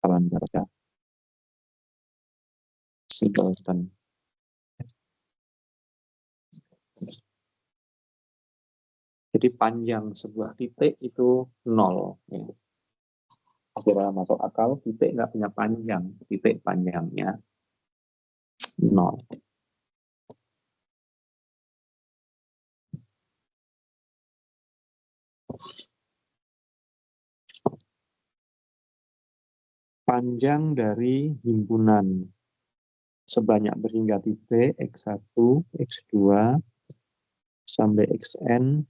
Kawan baca Singleton. Jadi panjang sebuah titik itu 0. Ya. Kira masuk akal, titik nggak punya panjang. Titik panjangnya 0. Panjang dari himpunan sebanyak berhingga titik X1, X2, sampai Xn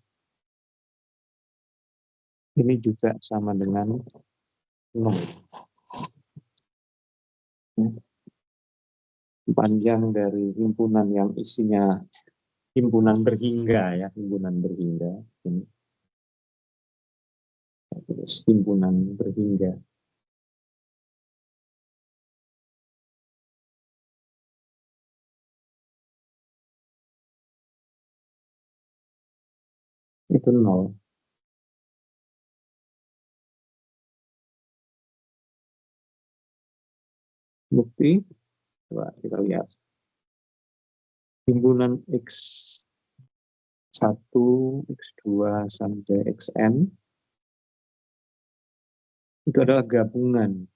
ini juga sama dengan 0. Panjang dari himpunan yang isinya himpunan berhingga ya, himpunan berhingga. Ini. Terus himpunan berhingga. Itu 0. Bukti, coba kita lihat. Himpunan X1, X2, sampai Xn itu adalah gabungan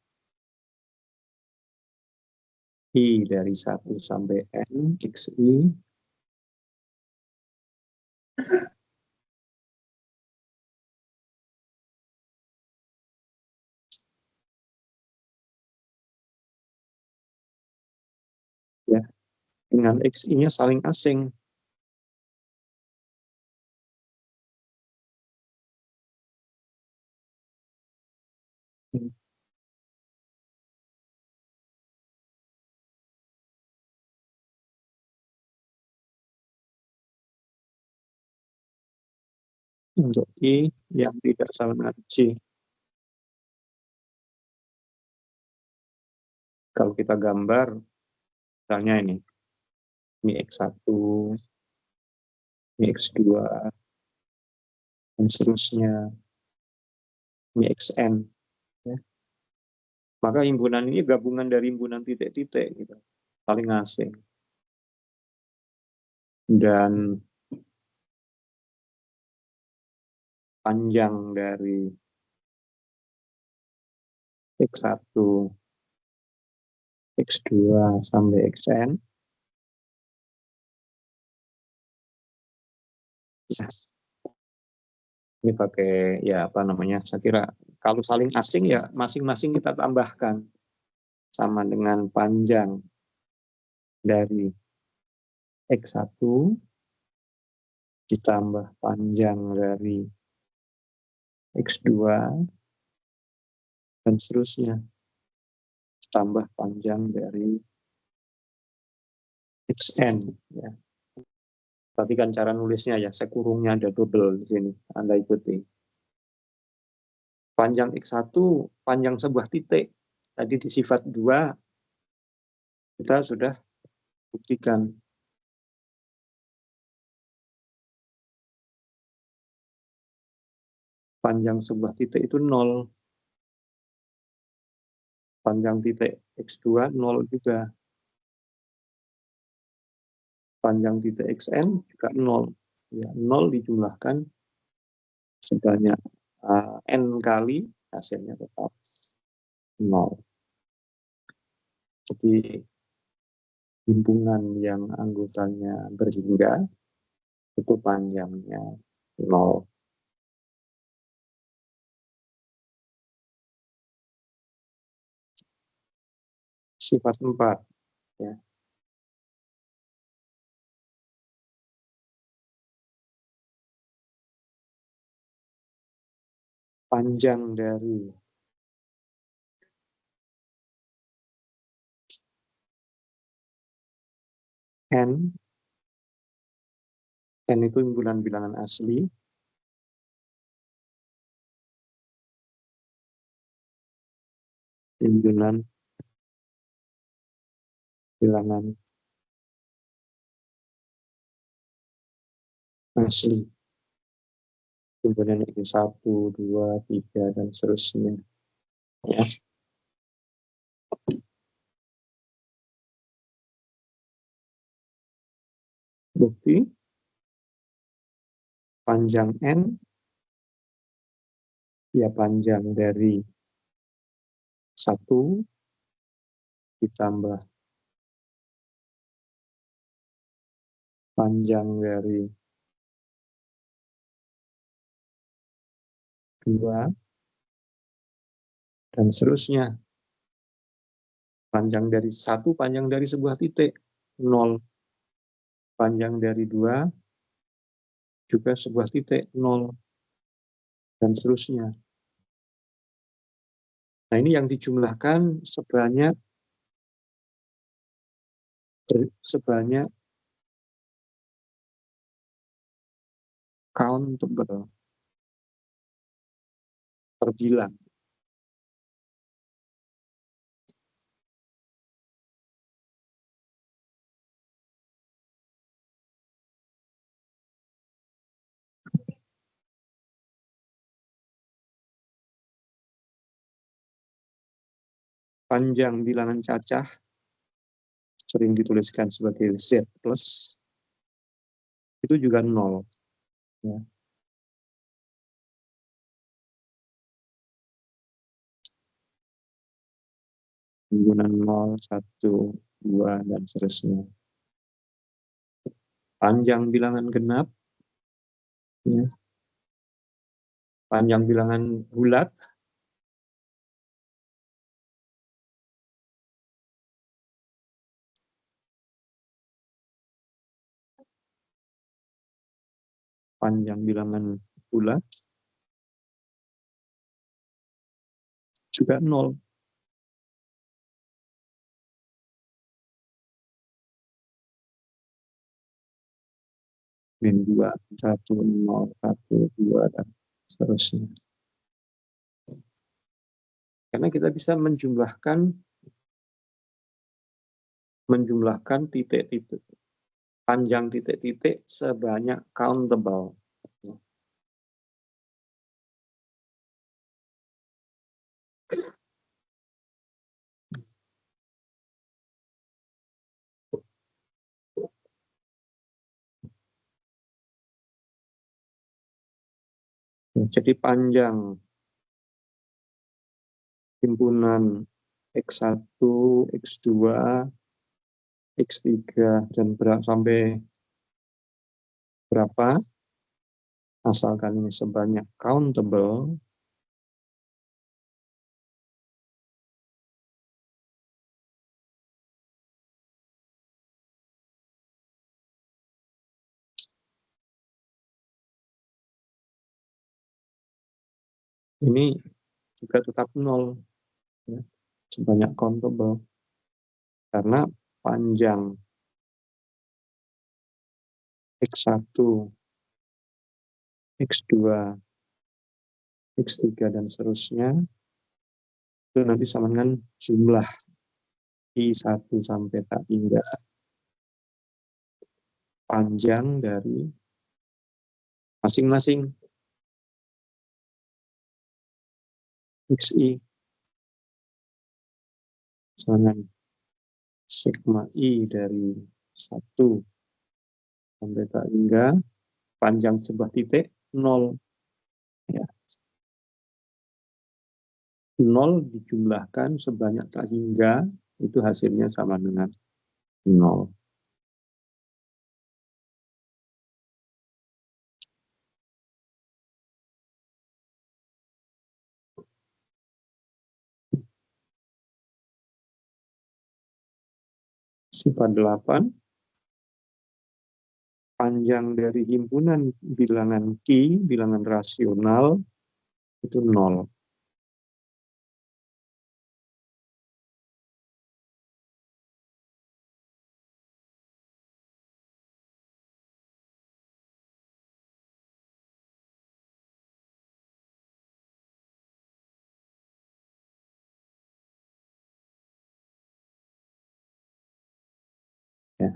I dari 1 sampai N, XI, ya, dengan XI-nya saling asing. Untuk I yang tidak sama dengan C. Kalau kita gambar, misalnya ini X1, ini X2, dan seterusnya, ini Xn. Ya. Maka himpunan ini gabungan dari himpunan titik-titik, gitu, saling asing. Dan panjang dari X1, X2, sampai Xn, ya, ini pakai ya apa namanya, saya kira kalau saling asing ya masing-masing kita tambahkan sama dengan panjang dari X1 ditambah panjang dari X2 dan seterusnya tambah panjang dari Xn, ya. Perhatikan cara nulisnya ya, saya kurungnya ada double di sini, Anda ikuti. Panjang X1, panjang sebuah titik. Tadi di sifat 2, kita sudah buktikan. Panjang sebuah titik itu 0. Panjang titik X2, 0 juga. Panjang titik Xn juga 0. Ya, 0 dijumlahkan sebanyak N kali, hasilnya tetap 0. Jadi himpunan yang anggotanya berhingga itu panjangnya 0. Sifat 4. Ya. Panjang dari N itu himpunan bilangan asli, himpunan bilangan asli, himpunan ini 1, 2, 3, dan seterusnya. Ya. Bukti panjang N, ya panjang dari 1 ditambah panjang dari 2, dan seterusnya. Panjang dari 1, panjang dari sebuah titik, 0. Panjang dari 2, juga sebuah titik, 0. Dan seterusnya. Nah, ini yang dijumlahkan sebanyak countable, terbilang. Panjang bilangan cacah sering dituliskan sebagai Z plus, itu juga 0. Ya. Penggunaan 0, 1, 2, dan seterusnya. Panjang bilangan genap, ya. Panjang bilangan bulat, panjang bilangan bulat juga 0. Min 2, 1, 0, 1, 2, dan seterusnya. Karena kita bisa menjumlahkan titik-titik, panjang titik-titik sebanyak countable. Jadi panjang himpunan X1, X2, X3, dan sampai berapa, asalkan ini sebanyak countable, ini juga tetap 0, ya, sebanyak countable. Karena panjang X1, X2, X3, dan seterusnya, itu nanti sama dengan jumlah I1 sampai tak hingga panjang dari masing-masing XI sama dengan sigma I dari 1 sampai tak hingga panjang sebuah titik 0. Ya. 0 dijumlahkan sebanyak tak hingga, itu hasilnya sama dengan 0. Sifat 8, panjang dari himpunan bilangan Q, bilangan rasional, itu 0. Ya.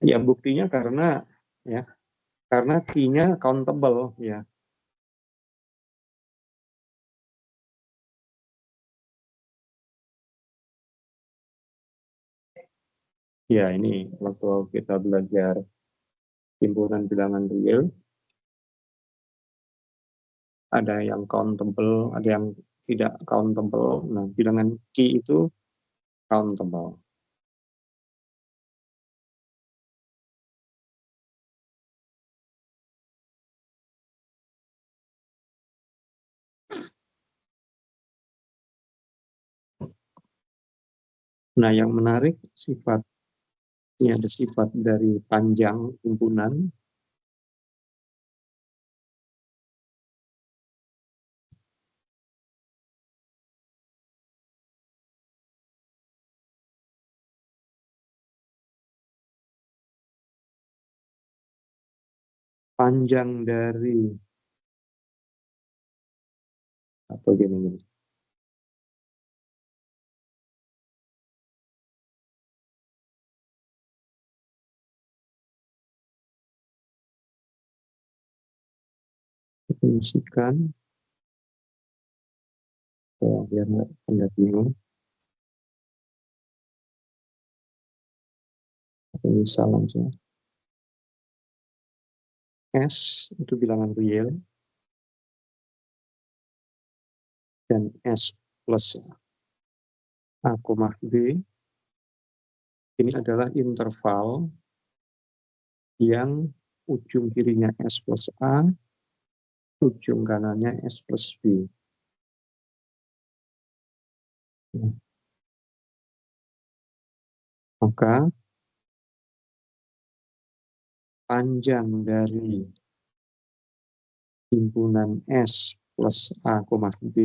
Ya, buktinya karena Q-nya countable, ya. Ya, ini waktu kita belajar himpunan bilangan real, ada yang countable, ada yang tidak countable. Nah, bilangan Q itu countable. Nah, yang menarik ini ada sifat dari panjang himpunan. Panjang dari atau gini. Definisikan, biar nggak bingung. Misal langsung. S itu bilangan real, dan S plus A, B ini adalah interval yang ujung kirinya S plus A, ujung kanannya S plus B. Maka panjang dari himpunan S plus A, B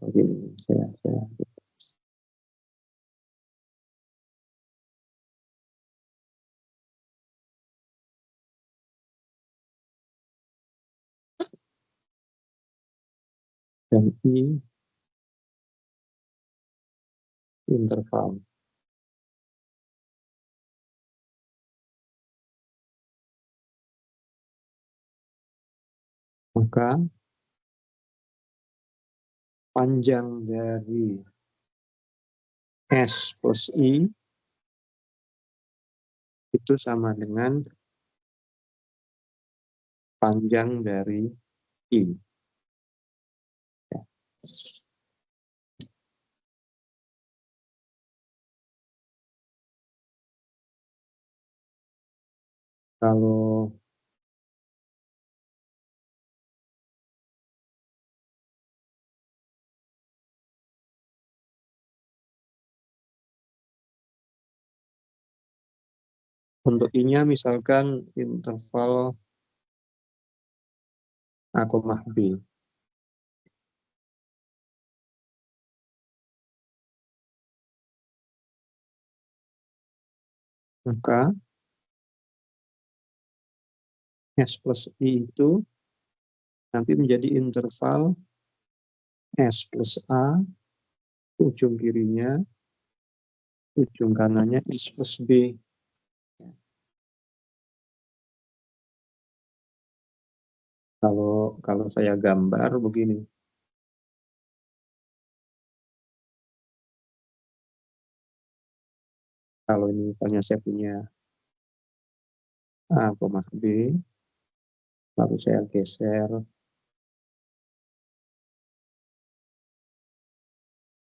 begini, saya dan I interval. Maka panjang dari S plus I itu sama dengan panjang dari I. Ya. Kalau untuk I-nya misalkan interval A, B. Maka S plus I itu nanti menjadi interval S plus A, ujung kirinya, ujung kanannya S plus B. Kalau saya gambar begini. Kalau ini misalnya saya punya A, B, lalu saya geser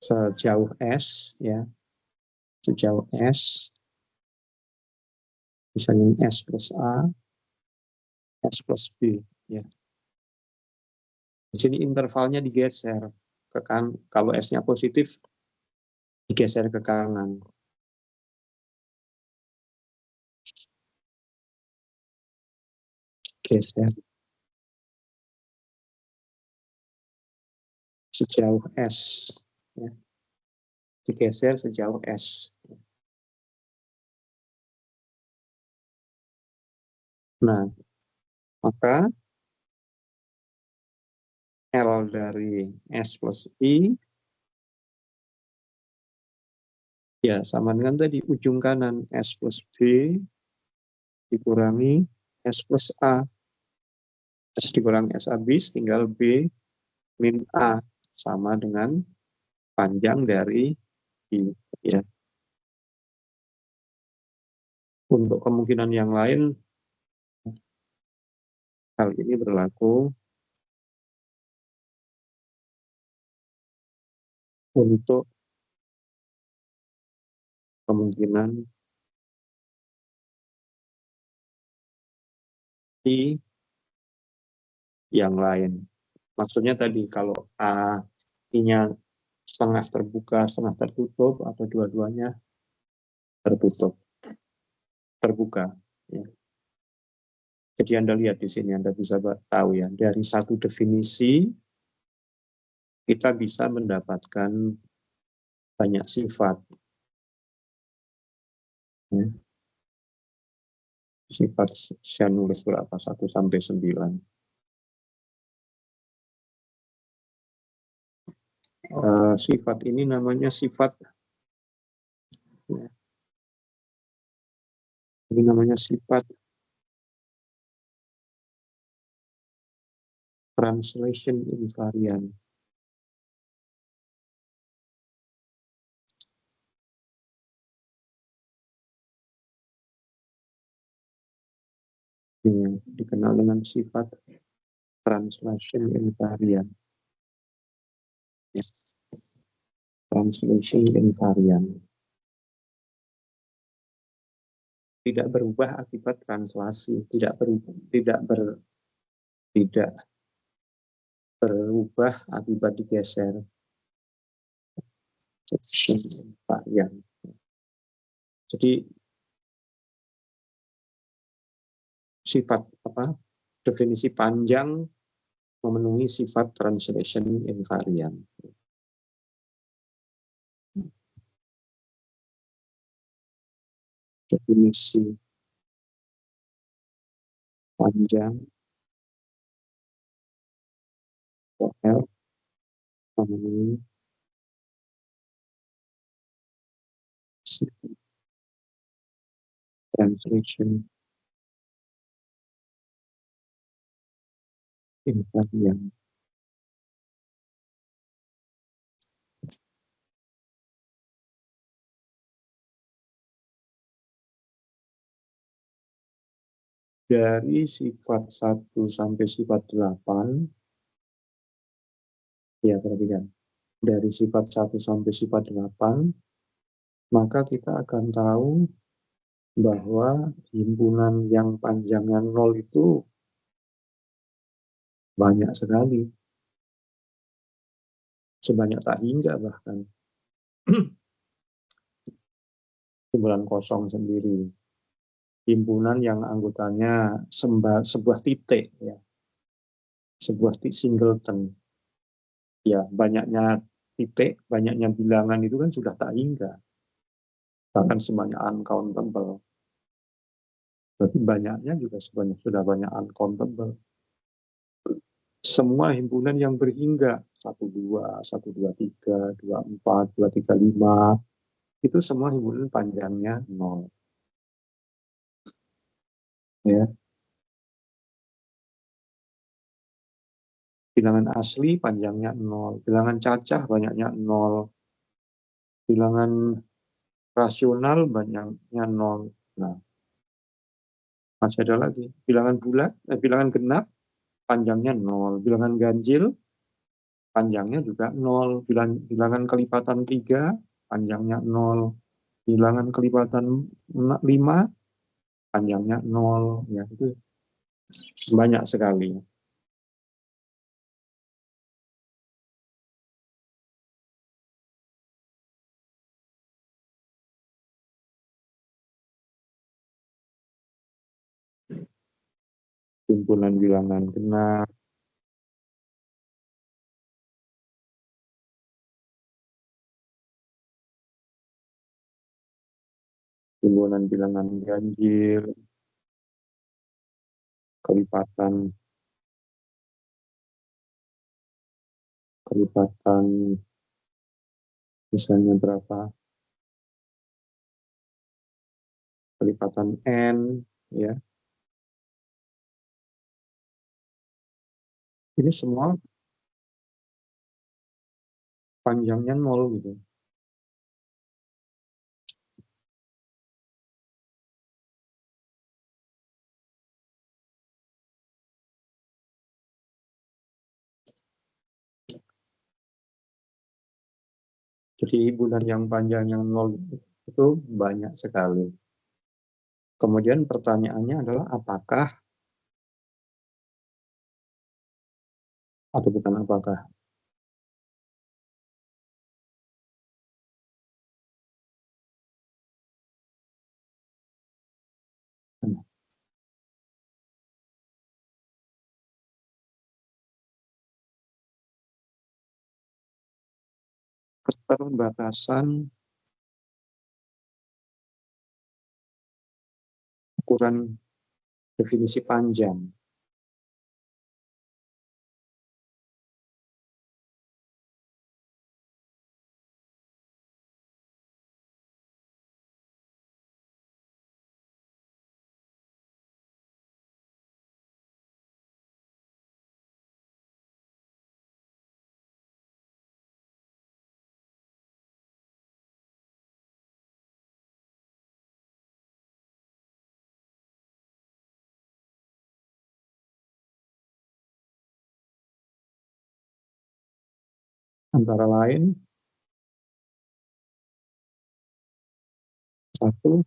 sejauh S, ya, sejauh S, misalnya S plus A, S plus B, ya. Di sini intervalnya digeser ke kan, kalau S-nya positif digeser ke kanan. Geser sejauh S, ya. Digeser sejauh S. Nah, maka L dari S plus I ya sama dengan tadi ujung kanan S plus B dikurangi S plus A. S dikurangi S habis, tinggal B min A, sama dengan panjang dari I. Ya. Untuk kemungkinan yang lain, hal ini berlaku untuk kemungkinan I yang lain. Maksudnya tadi kalau A, I-nya setengah terbuka, setengah tertutup, atau dua-duanya tertutup, terbuka. Ya. Jadi Anda lihat di sini, Anda bisa tahu ya, dari satu definisi kita bisa mendapatkan banyak sifat. Ya. Sifat saya nulis berapa? 1 sampai 9. Sifat ini namanya sifat, ya, ini namanya sifat translation invariant. Ini yang dikenal dengan sifat translation invariant. Ya. Translation invariant. Tidak berubah akibat translasi, tidak berubah akibat digeser. Invariant. Jadi sifat apa? Definisi panjang memenuhi sifat translation invariant. Definisi panjang OL memenuhi sifat translation invariant. Dari sifat 1 sampai sifat 8, ya perhatikan, dari sifat 1 sampai sifat 8, maka kita akan tahu bahwa himpunan yang panjangnya 0 itu banyak sekali. Sebanyak tak hingga bahkan. Himpunan kosong sendiri. Himpunan yang anggotanya sebuah titik, ya. Sebuah singleton. Ya, banyaknya titik, banyaknya bilangan itu kan sudah tak hingga. Bahkan sebanyak uncountable. Berarti banyaknya juga sudah banyak uncountable. Semua himpunan yang berhingga 12, 123, 24, 235, itu semua himpunan panjangnya 0. Ya. Bilangan asli panjangnya 0, bilangan cacah banyaknya 0, bilangan rasional banyaknya 0. Nah, masih ada lagi. Bilangan bulat, bilangan genap panjangnya 0, bilangan ganjil panjangnya juga 0, bilangan kelipatan 3 panjangnya 0, bilangan kelipatan 5 panjangnya 0, ya itu banyak sekali. Himpunan bilangan genap, himpunan bilangan ganjil, kelipatan misalnya berapa, kelipatan n, ya, Ini semua panjangnya 0 gitu. Jadi bulan yang panjang yang 0 itu banyak sekali. Kemudian pertanyaannya adalah apakah atau bukan apakah. Keterbatasan ukuran definisi panjang. Antara lain, satu,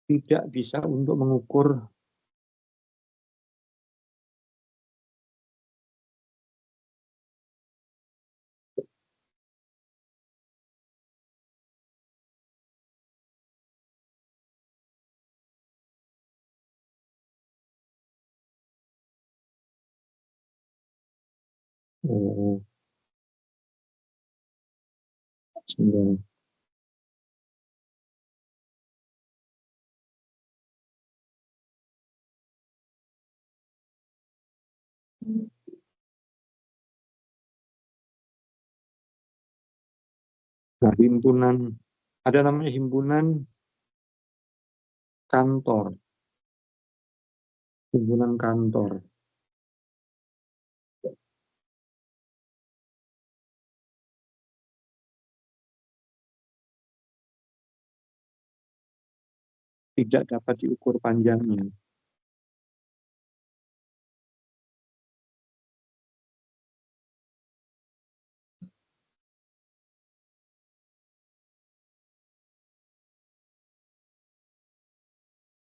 tidak bisa untuk mengukur sebenarnya. Nah, himpunan, ada namanya himpunan kantor, himpunan kantor. Tidak dapat diukur panjangnya.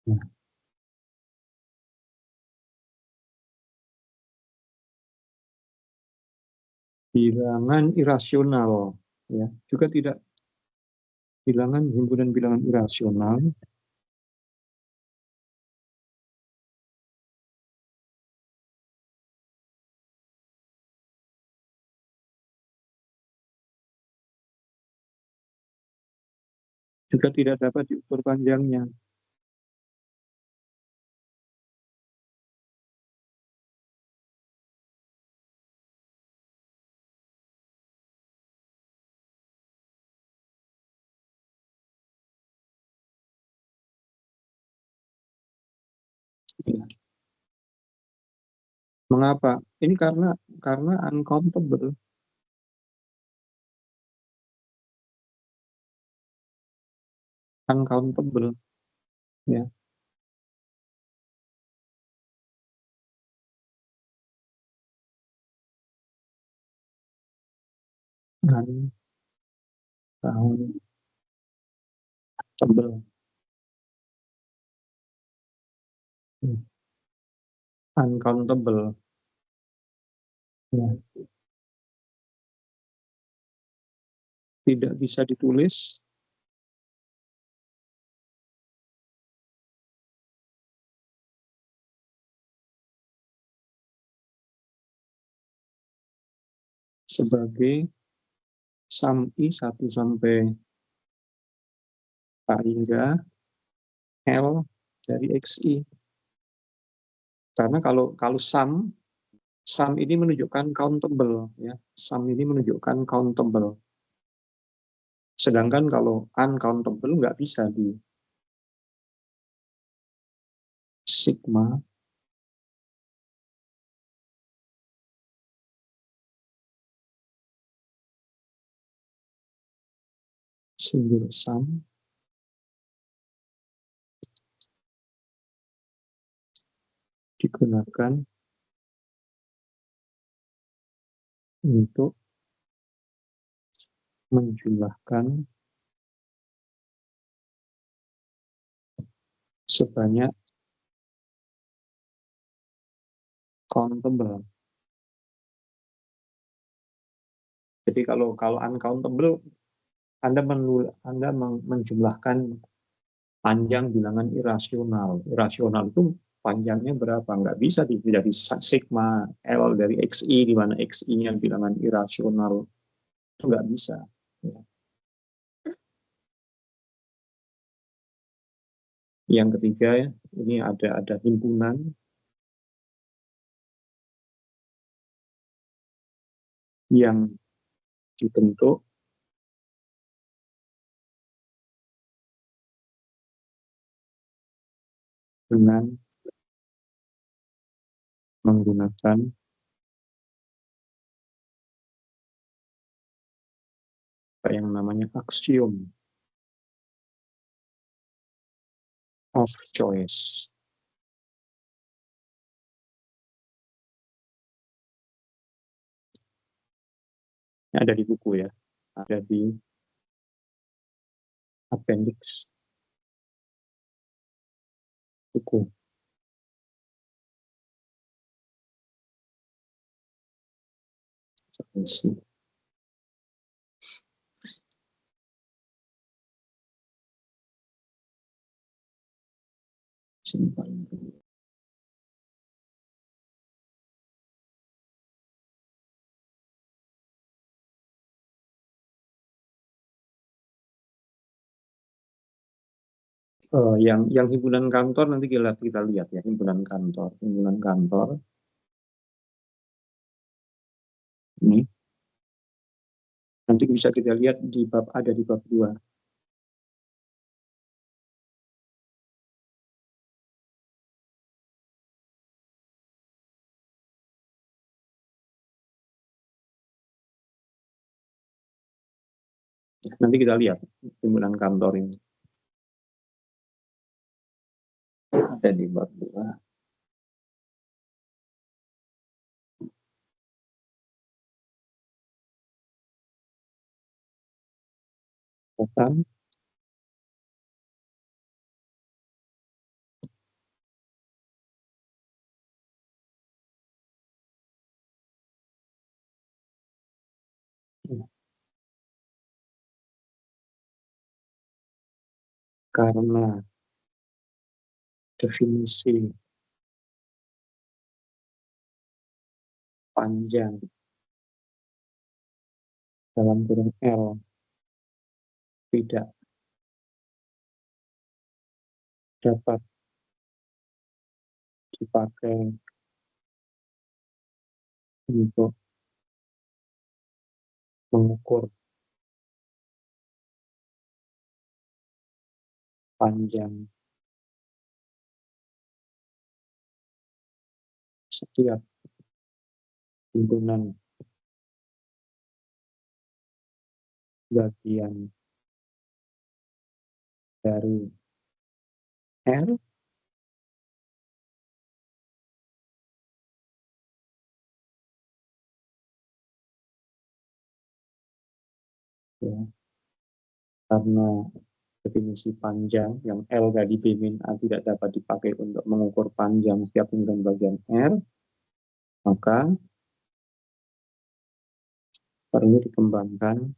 Nah, bilangan irasional, ya, juga tidak, bilangan himpunan bilangan irasional juga tidak dapat diukur panjangnya. Ya. Mengapa? Ini karena uncountable, uncountable, ya. Uncountable, ya. Uncountable, ya. Tidak bisa ditulis sebagai sum I 1 sampai K hingga L dari XI. Karena kalau sum ini menunjukkan countable, ya. Sum ini menunjukkan countable. Sedangkan kalau uncountable nggak bisa di sigma Single sum digunakan untuk menjumlahkan sebanyak countable. Jadi kalau uncountable, Anda menjumlahkan panjang bilangan irasional. Irasional itu panjangnya berapa? Nggak bisa dari sigma L dari XI, di mana XI-nya bilangan irasional. Itu nggak bisa. Ya. Yang ketiga, ini ada himpunan yang dibentuk dengan menggunakan apa yang namanya axiom of choice. Ini ada di buku ya, ada di appendix buku. Simpan. Yang himpunan kantor nanti kita lihat ya, himpunan kantor ini nanti bisa kita lihat ada di bab 2. Nanti kita lihat himpunan kantor ini ada di bab 2. Bukan karena definisi panjang dalam kurung L tidak dapat dipakai untuk mengukur panjang setiap himpunan bagian dari R ya, karena definisi panjang yang L tadi B min A tidak dapat dipakai untuk mengukur panjang setiap himpunan bagian R, maka perlu dikembangkan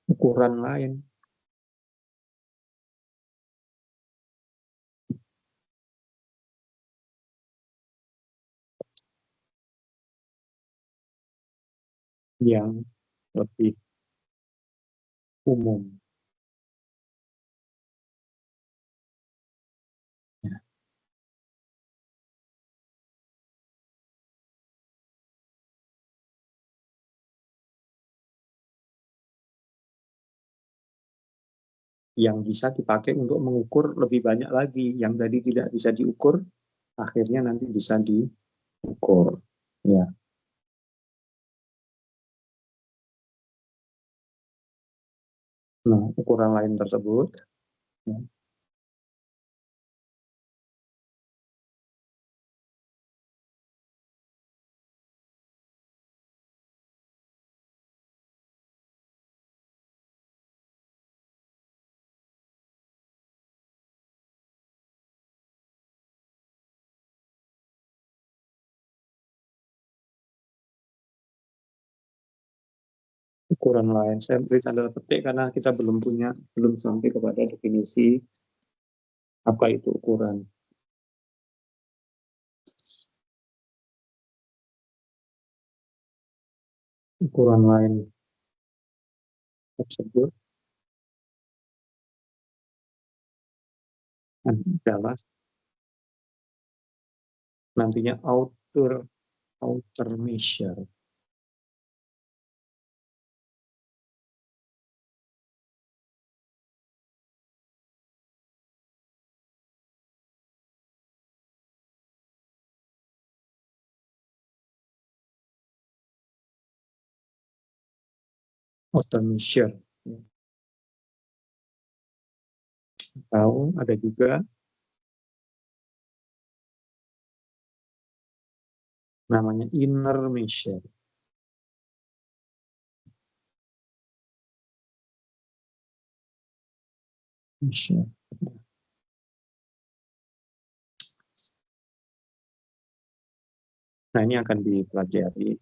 ukuran lain yang lebih umum. yang bisa dipakai untuk mengukur lebih banyak lagi. Yang tadi tidak bisa diukur, akhirnya nanti bisa diukur. Ya. Nah, ukuran lain tersebut, ya, ukuran lain. Saya beri tanda petik karena kita belum sampai kepada definisi apa itu ukuran. Ukuran lain tersebut adalah nantinya outer measure. Outer measure. Atau ada juga namanya inner measure. Measure. Nah, ini akan dipelajari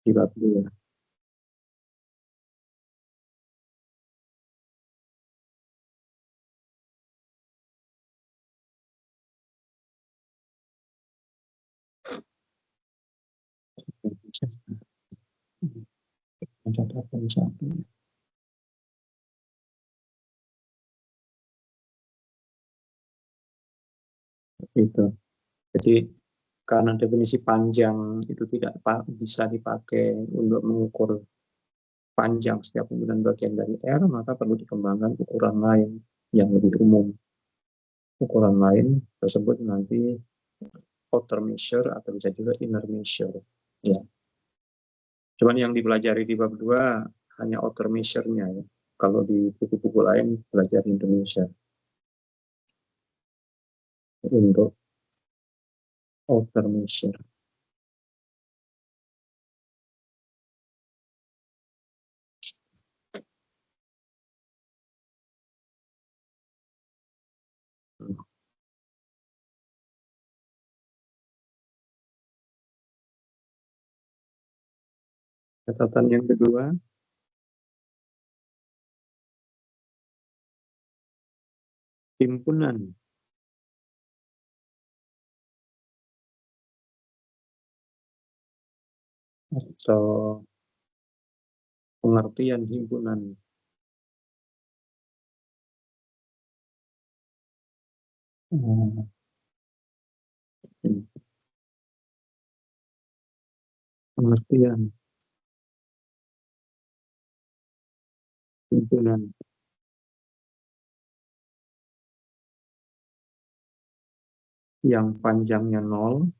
di bab 2. Catatan satu. Itu. Jadi karena definisi panjang itu tidak bisa dipakai untuk mengukur panjang setiap penggunaan bagian dari R, maka perlu dikembangkan ukuran lain yang lebih umum. Ukuran lain tersebut nanti outer measure atau bisa juga inner measure. Ya. Cuman yang dipelajari di bab 2 hanya outer measure-nya ya. Kalau di buku-buku lain belajar Indonesia untuk outer measure. Catatan yang kedua, himpunan atau pengertian himpunan. Pengertian himpunan yang panjangnya 0,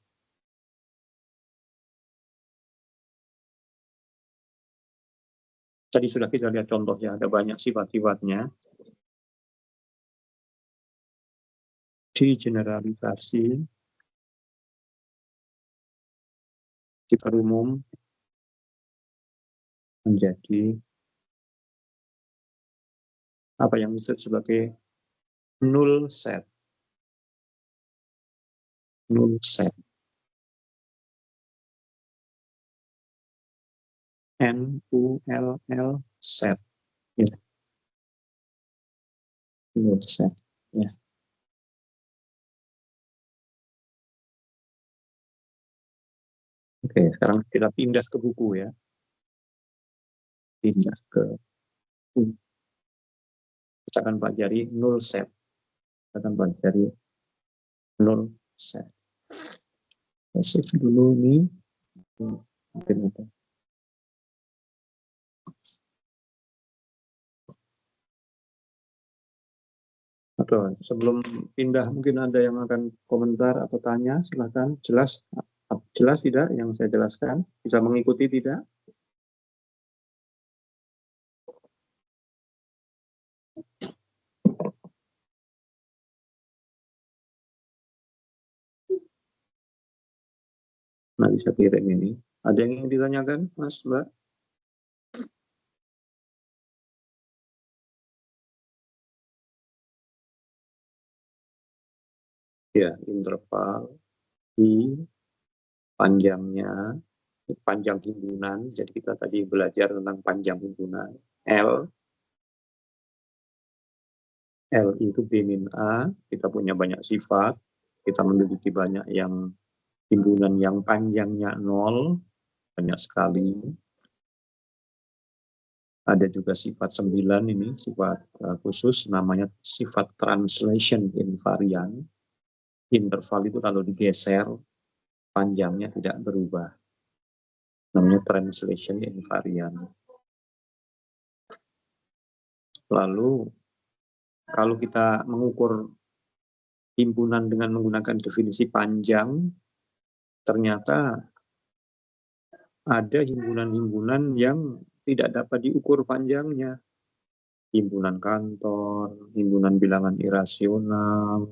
tadi sudah kita lihat contohnya, ada banyak sifat-sifatnya, digeneralisasi, sifat umum menjadi apa yang disebut sebagai null set. Null set. N-U-L-L set. Ya. Null set. Ya. Oke, sekarang kita pindah ke buku ya. Pindah ke buku. Kita akan pelajari null set. Kita akan pelajari null set. Save dulu ini. Mungkin ada Tuh, sebelum pindah mungkin ada yang akan komentar atau tanya, silahkan. Jelas tidak yang saya jelaskan? Bisa mengikuti tidak? Nah, bisa kirim ini. Ada yang ingin ditanyakan, Mas, Mbak? Ya, interval I, panjangnya, panjang himpunan. Jadi kita tadi belajar tentang panjang himpunan. L itu B min A, kita punya banyak sifat, kita memiliki banyak yang himpunan yang panjangnya 0, banyak sekali. Ada juga sifat 9 ini, sifat khusus, namanya sifat translation invariant. Interval itu kalau digeser, panjangnya tidak berubah. Namanya translation invariant. Lalu, kalau kita mengukur himpunan dengan menggunakan definisi panjang, ternyata ada himpunan-himpunan yang tidak dapat diukur panjangnya. Himpunan kantor, himpunan bilangan irasional,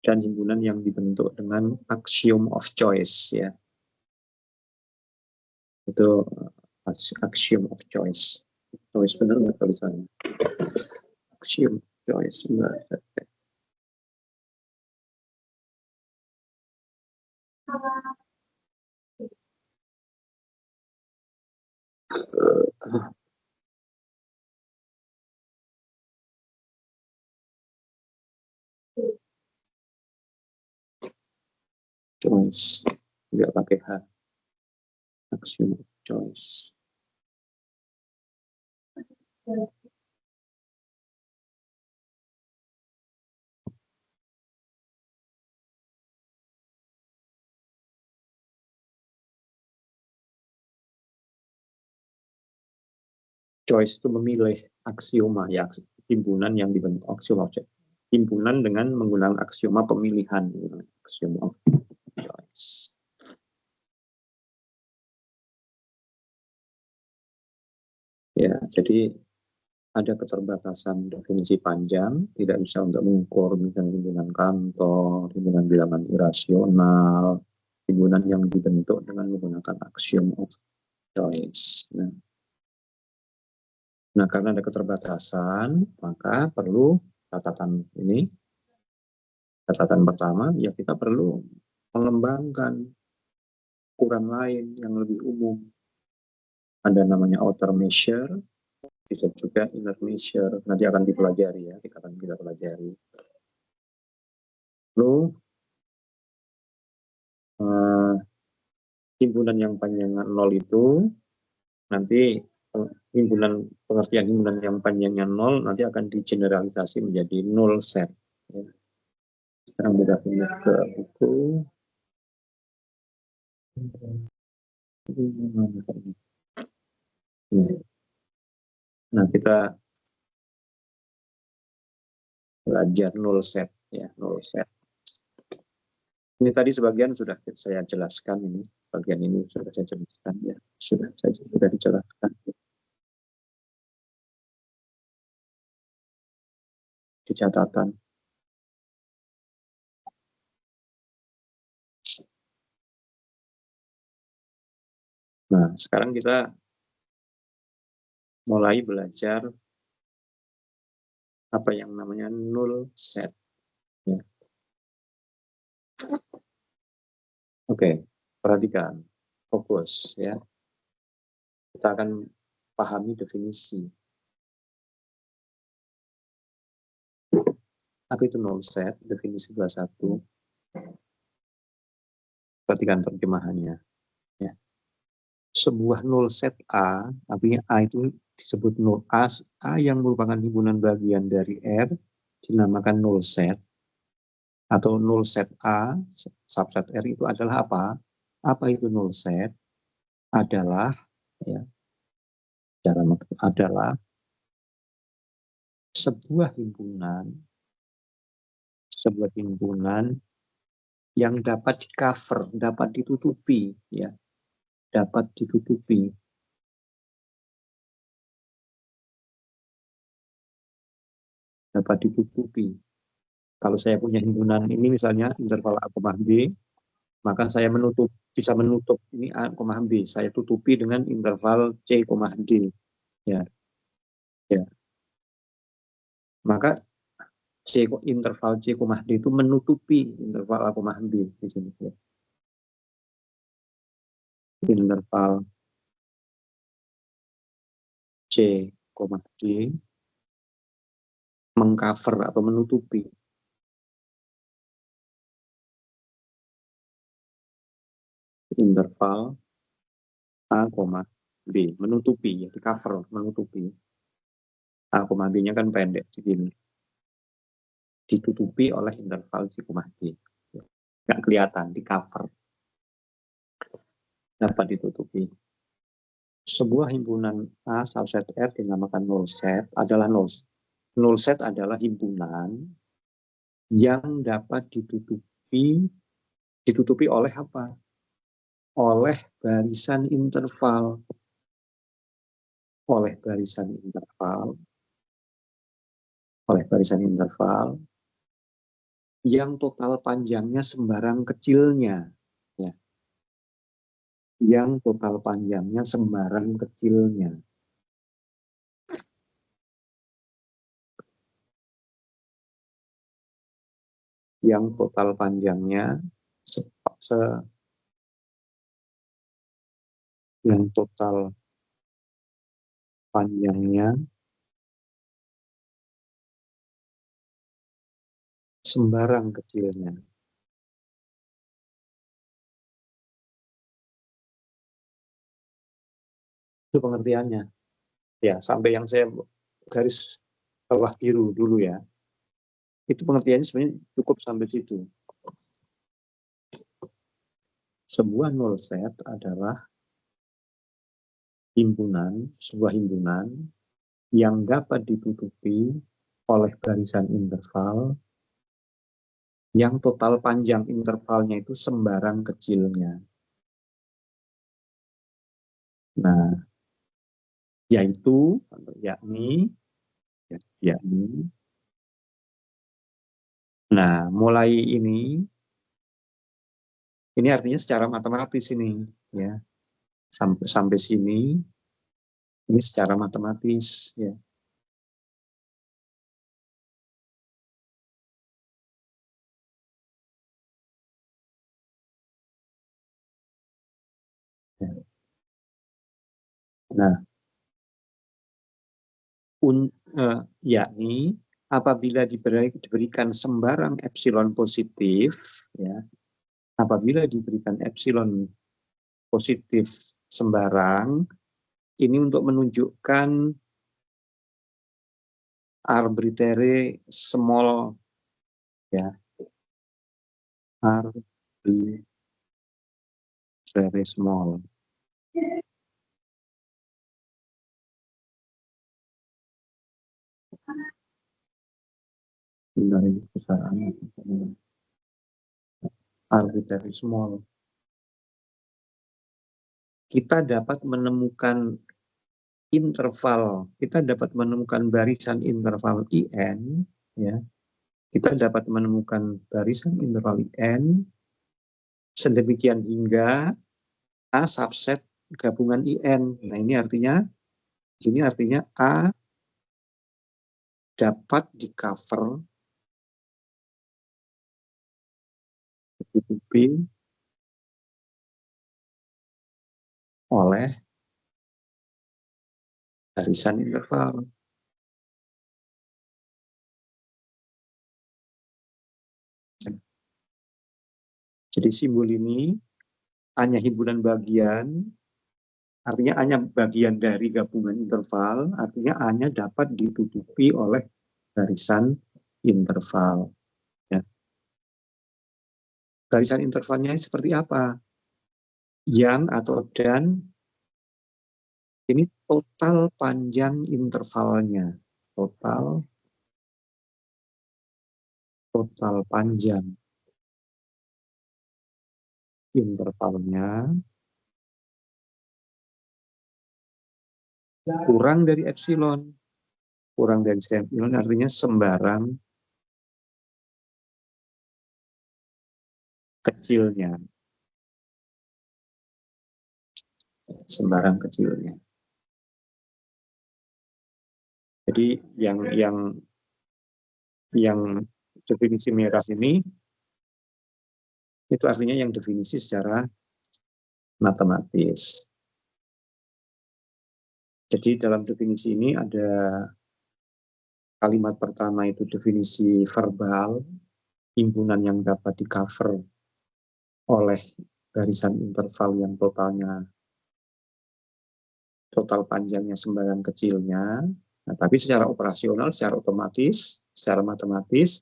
dan himpunan yang dibentuk dengan axiom of choice, ya. Itu axiom of choice. Choice benar nggak tulisannya? Axiom of choice. Enggak. Choice. Nggak pakai H. Axiom of choice. Choice itu memilih aksioma, ya, himpunan yang dibentuk axiom of choice. Himpunan dengan menggunakan aksioma pemilihan, axiom of choice. Ya, jadi ada keterbatasan definisi panjang, tidak bisa untuk mengukur misalnya himpunan kantor, himpunan bilangan irasional, himpunan yang dibentuk dengan menggunakan axiom of choice. Nah, karena ada keterbatasan, maka perlu catatan ini. Catatan pertama, ya kita perlu mengembangkan ukuran lain yang lebih umum. Ada namanya outer measure, bisa juga inner measure, nanti akan dipelajari, ya, kita pelajari. Lalu himpunan yang panjangnya 0 itu nanti pengertian himpunan yang panjangnya 0 nanti akan digeneralisasi menjadi null set, ya. Sekarang kita pindah ke buku. Nah, kita belajar null set, ya, null set. Ini tadi sebagian sudah saya jelaskan, ini bagian ini sudah saya jelaskan, ya, sudah dijelaskan di catatan. Nah, sekarang kita mulai belajar apa yang namanya null set, ya. Oke, perhatikan, fokus, ya. Kita akan pahami definisi. Apa itu null set? Definisi 21. Perhatikan terjemahannya, ya. Sebuah null set A, artinya A itu disebut null A yang merupakan himpunan bagian dari R, dinamakan null set, atau null set A, subset R itu adalah apa? Apa itu null set? Adalah, ya, adalah sebuah himpunan sebuah himpunan yang dapat di-cover, dapat ditutupi, ya, dapat ditutupi. Dapat ditutupi. Kalau saya punya himpunan ini misalnya interval A, B, maka saya bisa menutup ini A, B, saya tutupi dengan interval C, D. Ya, ya. Maka interval C, D itu menutupi interval A, B di sini. Ya. Interval C, D mengcover atau menutupi interval A, B, menutupi, ya, di cover, menutupi. A, B-nya kan pendek segini. Ditutupi oleh interval C, D. Nggak kelihatan, di cover. Dapat ditutupi. Sebuah himpunan A subset R dinamakan null set adalah null set adalah himpunan yang dapat ditutupi oleh apa? Oleh barisan interval. Oleh barisan interval yang total panjangnya sembarang kecilnya, ya. Yang total panjangnya sembarang kecilnya. Yang total panjangnya yang total panjangnya sembarang kecilnya. Itu pengertiannya. Ya, sampai yang saya garis bawah biru dulu ya. Itu pengertiannya sebenarnya cukup sampai situ. Sebuah null set adalah sebuah himpunan yang dapat ditutupi oleh barisan interval yang total panjang intervalnya itu sembarang kecilnya. Nah, yakni. Nah, mulai ini artinya secara matematis ini, ya. Sampai sini ini secara matematis, ya. Nah, yakni apabila diberikan sembarang epsilon positif, ya, apabila diberikan epsilon positif sembarang, ini untuk menunjukkan arbitrary small, ya, arbitrary small. Dari besarannya arbitrary small. Kita dapat menemukan barisan interval IN, ya. Kita dapat menemukan barisan interval IN sedemikian hingga A subset gabungan IN. Nah, ini artinya A dapat ditutupi oleh barisan interval. Jadi simbol ini hanya himpunan bagian, artinya hanya bagian dari gabungan interval, artinya hanya dapat ditutupi oleh barisan interval. Ya. Barisan intervalnya seperti apa? Yang atau dan, ini total panjang intervalnya. Total total panjang intervalnya kurang dari epsilon. Kurang dari epsilon artinya sembarang kecilnya. Sembarang kecilnya. Jadi yang definisi Meras ini itu artinya yang definisi secara matematis. Jadi dalam definisi ini ada kalimat pertama itu definisi verbal, himpunan yang dapat di-cover oleh garisan interval yang total panjangnya sembarang kecilnya. Nah, tapi secara operasional, secara otomatis, secara matematis,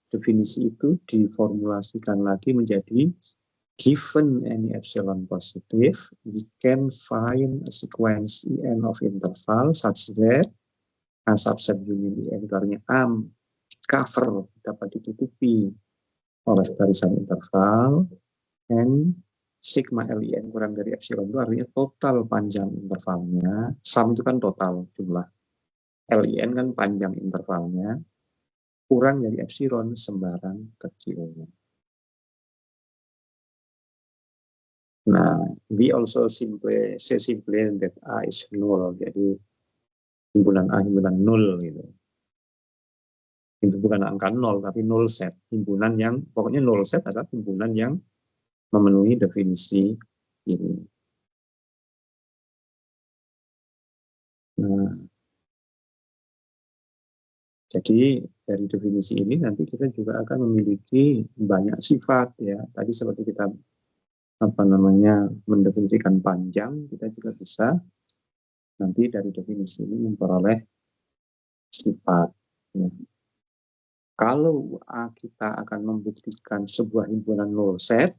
definisi itu diformulasikan lagi menjadi given any epsilon positive, we can find a sequence En of interval such that A subset union En itu artinya cover dapat ditutupi oleh barisan interval and sigma LIN kurang dari epsilon itu artinya total panjang intervalnya. Sum itu kan total jumlah, LIN kan panjang intervalnya, kurang dari epsilon sembarang kecilnya. Nah, we also say simply that A is null, jadi himpunan A himpunan nol gitu. Itu bukan angka nol, tapi null set. Himpunan yang, pokoknya null set adalah himpunan yang memenuhi definisi ini. Nah, jadi dari definisi ini nanti kita juga akan memiliki banyak sifat ya. Tadi seperti kita mendefinisikan panjang, kita juga bisa nanti dari definisi ini memperoleh sifat. Ya. Kalau kita akan membuktikan sebuah himpunan null set,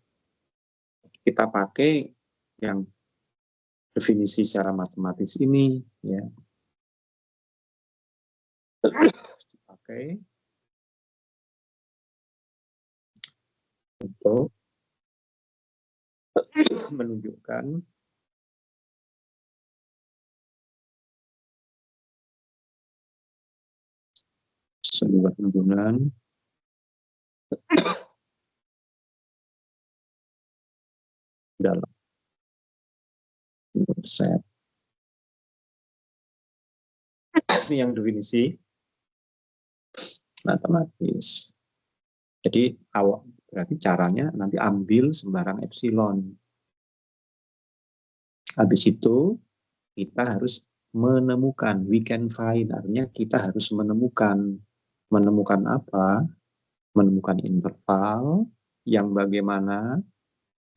kita pakai yang definisi secara matematis ini, ya. Dipakai untuk menunjukkan sebuah himpunan dalam set. Ini yang definisi matematis. Jadi awal berarti caranya nanti ambil sembarang epsilon. Habis itu kita harus menemukan, we can find, artinya kita harus menemukan apa? Menemukan interval yang bagaimana,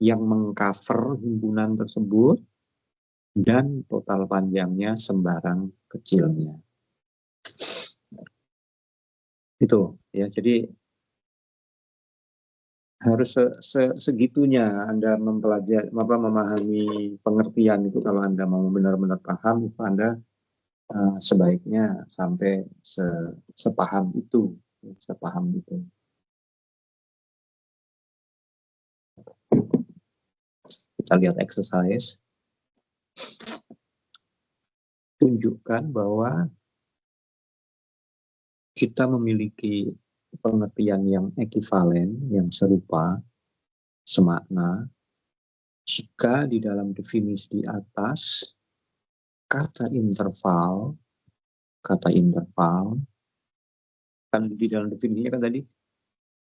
yang mengcover himpunan tersebut, dan total panjangnya sembarang kecilnya. Itu ya, jadi harus segitunya Anda mempelajari, memahami pengertian itu. Kalau Anda mau benar-benar paham, itu Anda sebaiknya sampai sepaham itu. Kita lihat exercise. Tunjukkan bahwa kita memiliki pengertian yang ekivalen, yang serupa, semakna, jika di dalam definisi di atas kata interval kan di dalam definisinya kan tadi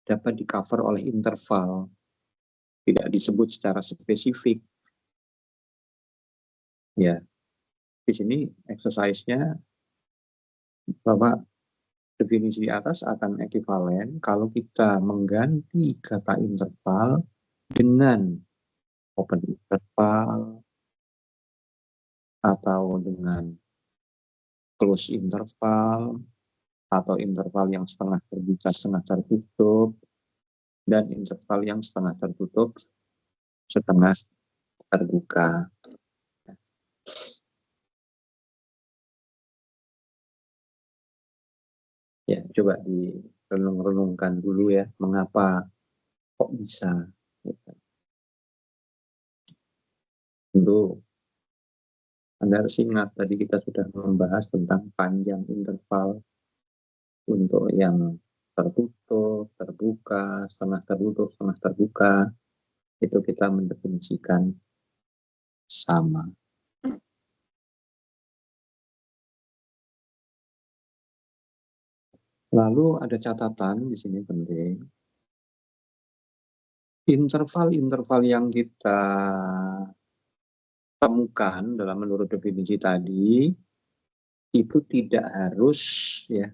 dapat di-cover oleh interval, tidak disebut secara spesifik. Ya, di sini exercise-nya bahwa definisi di atas akan ekivalen kalau kita mengganti kata interval dengan open interval atau dengan close interval atau interval yang setengah terbuka setengah tertutup dan interval yang setengah tertutup setengah terbuka. Ya, coba renung-renungkan dulu ya, mengapa kok bisa. Gitu. Tentu Anda harus ingat, tadi kita sudah membahas tentang panjang interval untuk yang tertutup, terbuka, setengah tertutup, setengah terbuka, itu kita mendefinisikan sama. Lalu ada catatan di sini penting. Interval-interval yang kita temukan dalam menurut definisi tadi itu tidak harus ya,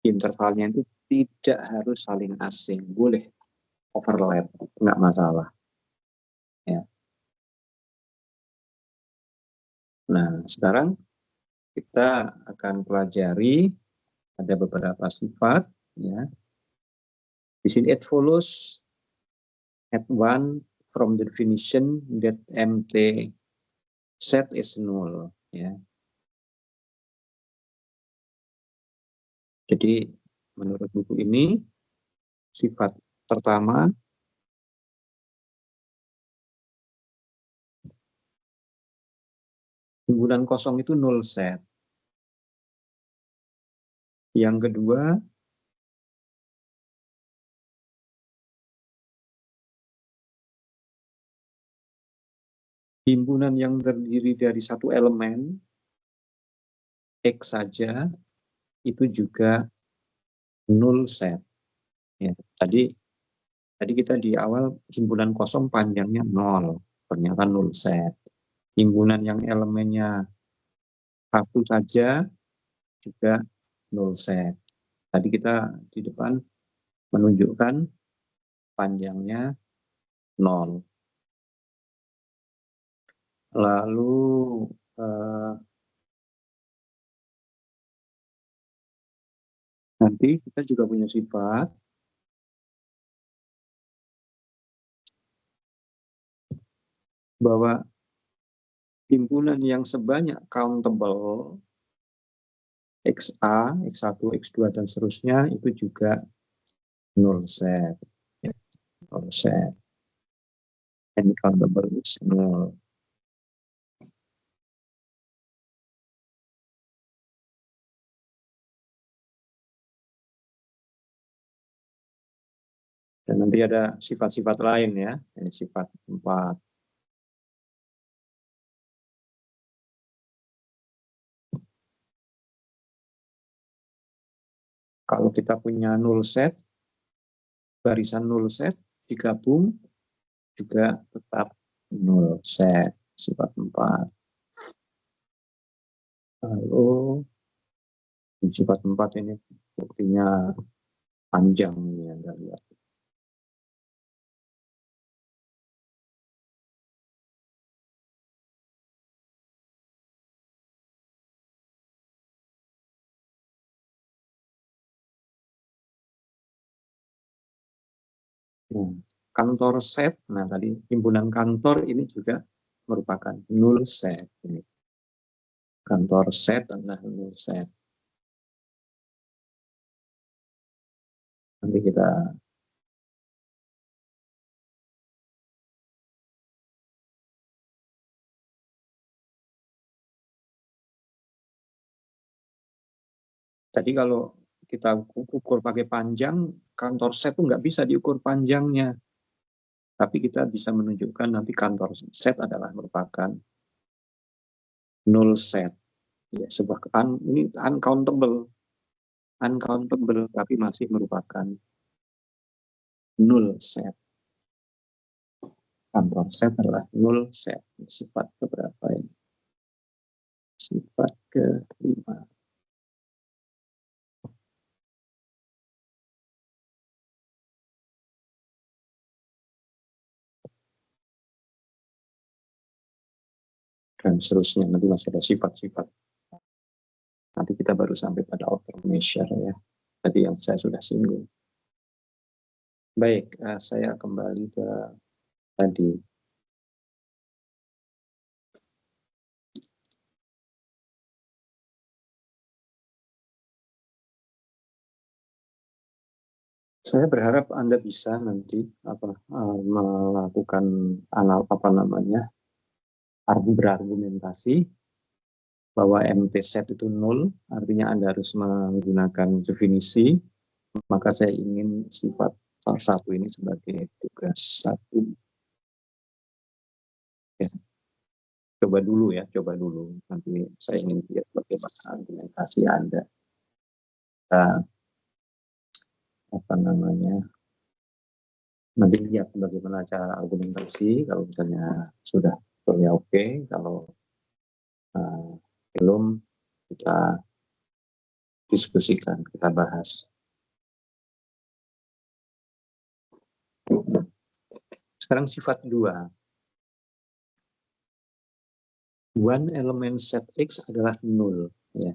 intervalnya itu tidak harus saling asing, boleh overlap, nggak masalah. Ya. Nah, sekarang kita akan pelajari ada beberapa sifat. Ya. Di sini it follows at one from the definition that MT set is null. Ya. Jadi menurut buku ini sifat pertama timbunan kosong itu null set. Yang kedua, himpunan yang terdiri dari satu elemen X saja itu juga null set. Ya, tadi kita di awal himpunan kosong panjangnya 0, ternyata null set. Himpunan yang elemennya satu saja juga null set. Tadi kita di depan menunjukkan panjangnya 0. Lalu nanti kita juga punya sifat bahwa himpunan yang sebanyak countable XA, X1, X2, dan seterusnya itu juga null set. Ya, null set. And countable is null. Dan nanti ada sifat-sifat lain ya, ini sifat 4. Kalau kita punya null set, barisan null set digabung juga tetap null set, sifat 4. Lalu sifat 4 ini buktinya panjang ini Anda lihat. Kantor set, nah tadi himpunan kantor ini juga merupakan null set. Ini. Kantor set adalah null set. Nanti kita tadi kalau kita ukur pakai panjang, kantor set itu nggak bisa diukur panjangnya. Tapi kita bisa menunjukkan nanti kantor set adalah merupakan null set. Ya, sebuah ini uncountable, tapi masih merupakan null set. Kantor set adalah null set. Sifat keberapa ini? Sifat ke-5. Dan seterusnya, nanti masih ada sifat-sifat. Nanti kita baru sampai pada outer measure ya. Tadi yang saya sudah singgung. Baik, saya kembali ke tadi. Saya berharap Anda bisa nanti melakukan berargumentasi bahwa MT set itu nol, artinya Anda harus menggunakan definisi, maka saya ingin sifat salah satu ini sebagai tugas satu. Ya. Coba dulu. Nanti saya ingin lihat bagaimana argumentasi Anda. Nanti lihat bagaimana cara argumentasi. Kalau misalnya sudah oke, kalau belum, kita diskusikan, kita bahas. Sekarang sifat 2. One element set X adalah 0. Ya.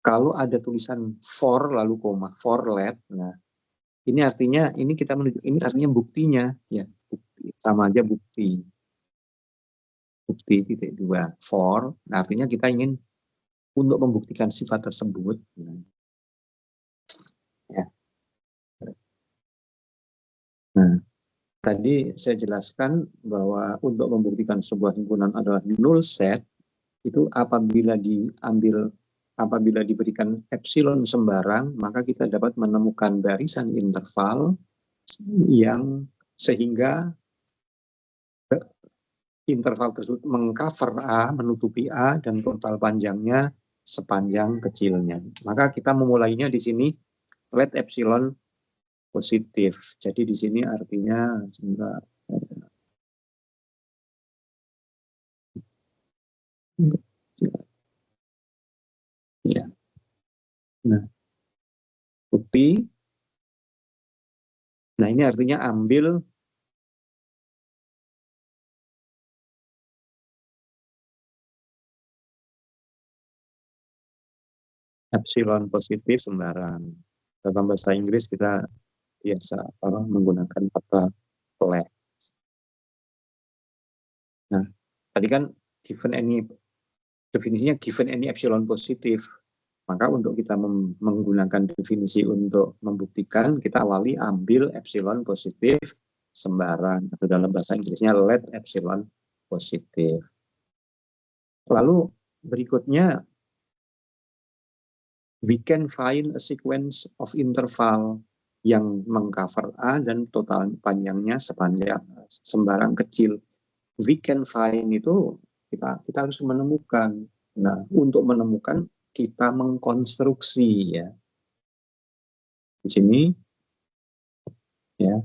Kalau ada tulisan for lalu koma, for let, nah ini artinya ini artinya buktinya, ya, bukti, sama aja bukti titik 2 for, nah, artinya kita ingin untuk membuktikan sifat tersebut. Ya. Nah, tadi saya jelaskan bahwa untuk membuktikan sebuah himpunan adalah null set itu apabila diberikan epsilon sembarang, maka kita dapat menemukan barisan interval yang sehingga interval tersebut mengcover A, menutupi A, dan total panjangnya sepanjang kecilnya. Maka kita memulainya di sini let epsilon positif. Jadi di sini artinya ya. Nah, bukti. Nah, ini artinya ambil epsilon positif sembarang. Dalam bahasa Inggris kita biasa menggunakan kata let. Nah, tadi kan definisinya given any epsilon positif. Maka untuk kita menggunakan definisi untuk membuktikan, kita awali ambil epsilon positif sembarang, atau dalam bahasa Inggrisnya let epsilon positif. Lalu berikutnya, we can find a sequence of interval yang mengcover A dan total panjangnya sepanjang sembarang kecil. We can find itu kita harus menemukan. Nah, untuk menemukan kita mengkonstruksi, ya. Di sini, ya.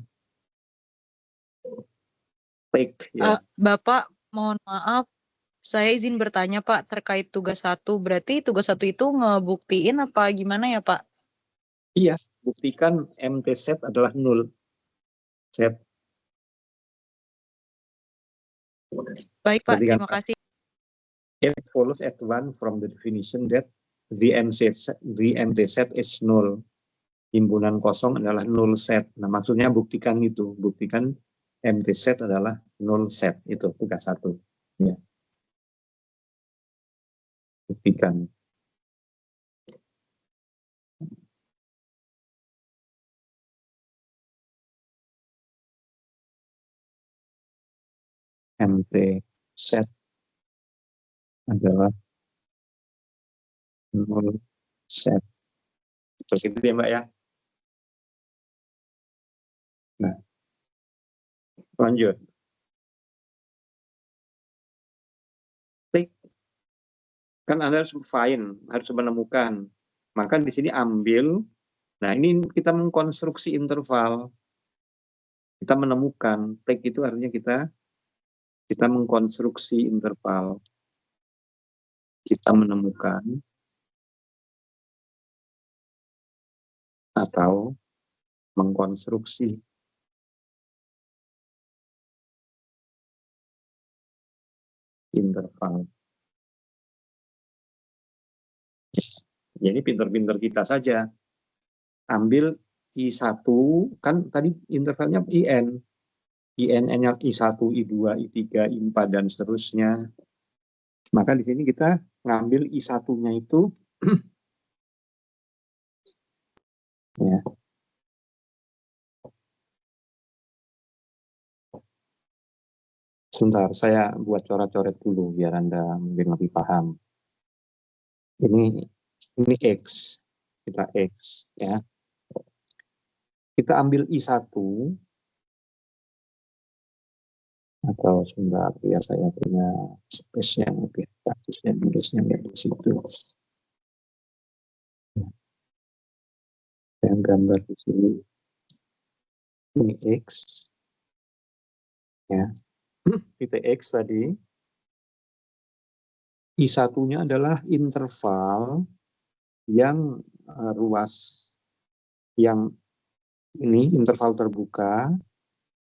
Ya. Bapak, mohon maaf, saya izin bertanya Pak terkait tugas 1. Berarti tugas 1 itu ngebuktiin apa gimana ya Pak? Iya, buktikan MT set adalah 0. Set. Baik Pak, terima kasih. It follows at one from the definition that the MT set is 0. Himpunan kosong adalah 0 set. Nah, maksudnya buktikan itu. Buktikan MT set adalah 0 set. Itu tugas 1. Ya. Buktikan. MT set adalah 0 set. Begitu ya Mbak ya. Nah, lanjut. Kan Anda harus find, harus menemukan. Maka di sini ambil. Nah, ini kita mengkonstruksi interval. Kita menemukan. Take itu artinya kita mengkonstruksi interval. Kita menemukan atau mengkonstruksi interval. Ya, ini pinter-pinter kita saja. Ambil I1, kan tadi intervalnya IN. IN-nya I1, I2, I3, I4, dan seterusnya. Maka di sini kita ngambil I1-nya itu ya, Sebentar, saya buat coret-coret dulu biar Anda mungkin lebih paham. Ini X, kita X ya. Kita ambil I1 atau sebentar biar saya punya space yang lebih praktis dan nulisnya nggak di situ. Saya gambar di sini. Ini X ya. Titik X tadi. I1-nya adalah interval yang ruas, yang ini interval terbuka,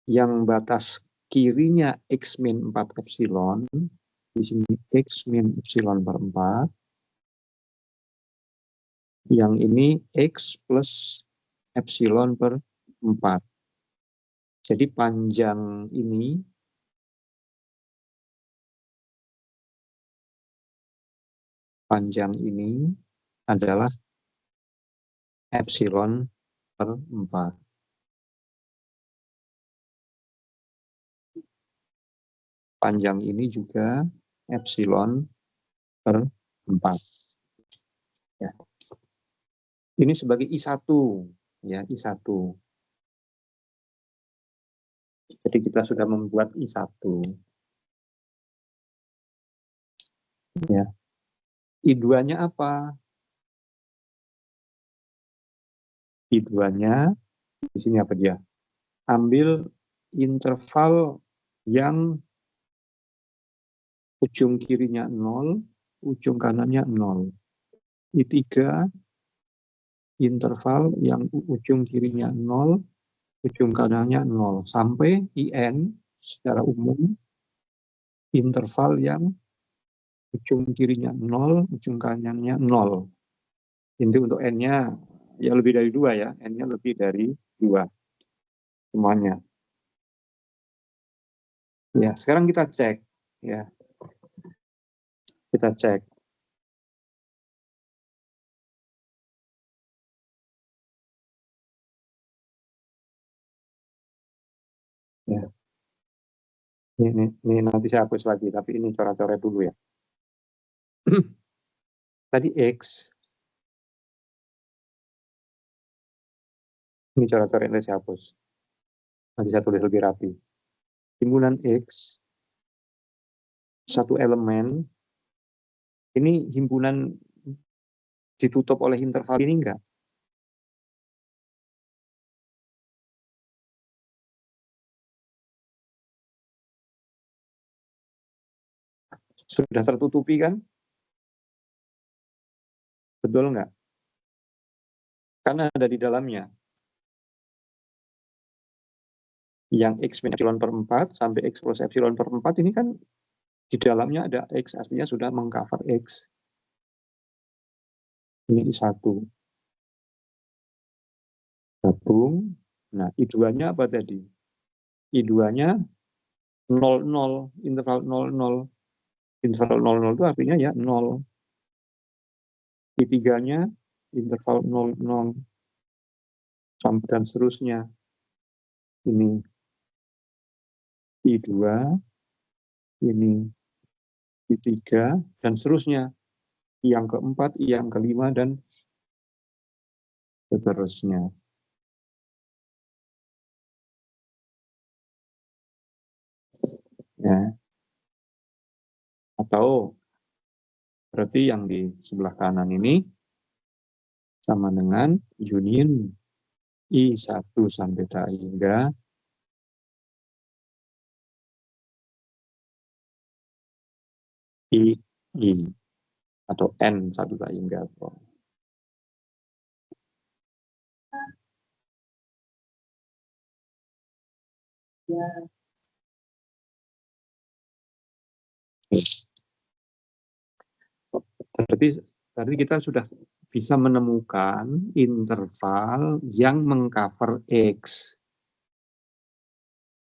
yang batas kirinya X min 4 epsilon, di sini X min epsilon per 4, yang ini X plus epsilon per 4. Jadi panjang ini adalah epsilon per 4. Panjang ini juga epsilon per 4. Ya. Ini sebagai I1, ya, I1. Jadi kita sudah membuat I1. Ya. I2-nya apa? I2-nya di sini apa dia? Ambil interval yang ujung kirinya 0, ujung kanannya 0. I3 interval yang ujung kirinya 0, ujung kanannya 0. Sampai IN secara umum interval yang ujung kirinya 0, ujung kanannya 0. Inti untuk N-nya ya lebih dari 2 ya, N-nya lebih dari 2 semuanya. Ya, sekarang kita cek ya. Kita cek. Ya. Ini nanti saya hapus lagi, tapi ini coret-coret dulu ya. Tadi X. Ini coret-coret yang saya hapus. Nanti saya tulis lebih rapi. Timbunan X, satu elemen, ini himpunan ditutup oleh interval ini enggak? Sudah tertutupi kan? Betul enggak? Karena ada di dalamnya. Yang X min epsilon per 4 sampai X plus epsilon per 4 ini kan di dalamnya ada X, artinya sudah mengcover X. Ini I1. Gabung. Nah, I2-nya apa tadi? I2-nya 00, interval 00. Interval 00 itu artinya ya 0. I3-nya interval 00 sampai dan seterusnya. Ini I2, ini I3, dan seterusnya. Yang keempat, yang kelima, dan seterusnya. Ya. Atau berarti yang di sebelah kanan ini sama dengan union I1 sampai tak hingga I atau N satu tak hingga. Berarti tadi kita sudah bisa menemukan interval yang mengcover X.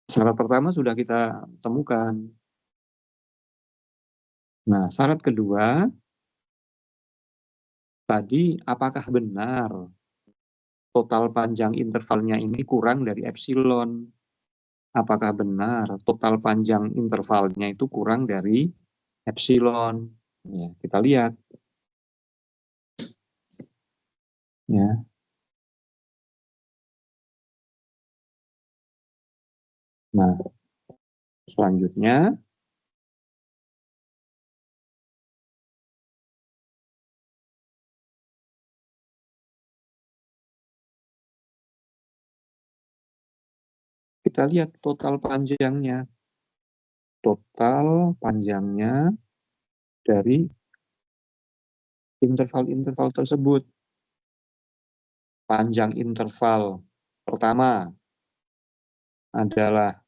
Syarat pertama sudah kita temukan. Nah, syarat kedua, tadi apakah benar total panjang intervalnya ini kurang dari epsilon? apakah benar total panjang intervalnya itu kurang dari epsilon? Ya, kita lihat. Ya. Nah, selanjutnya kita lihat total panjangnya. Total panjangnya dari interval-interval tersebut. Panjang interval pertama adalah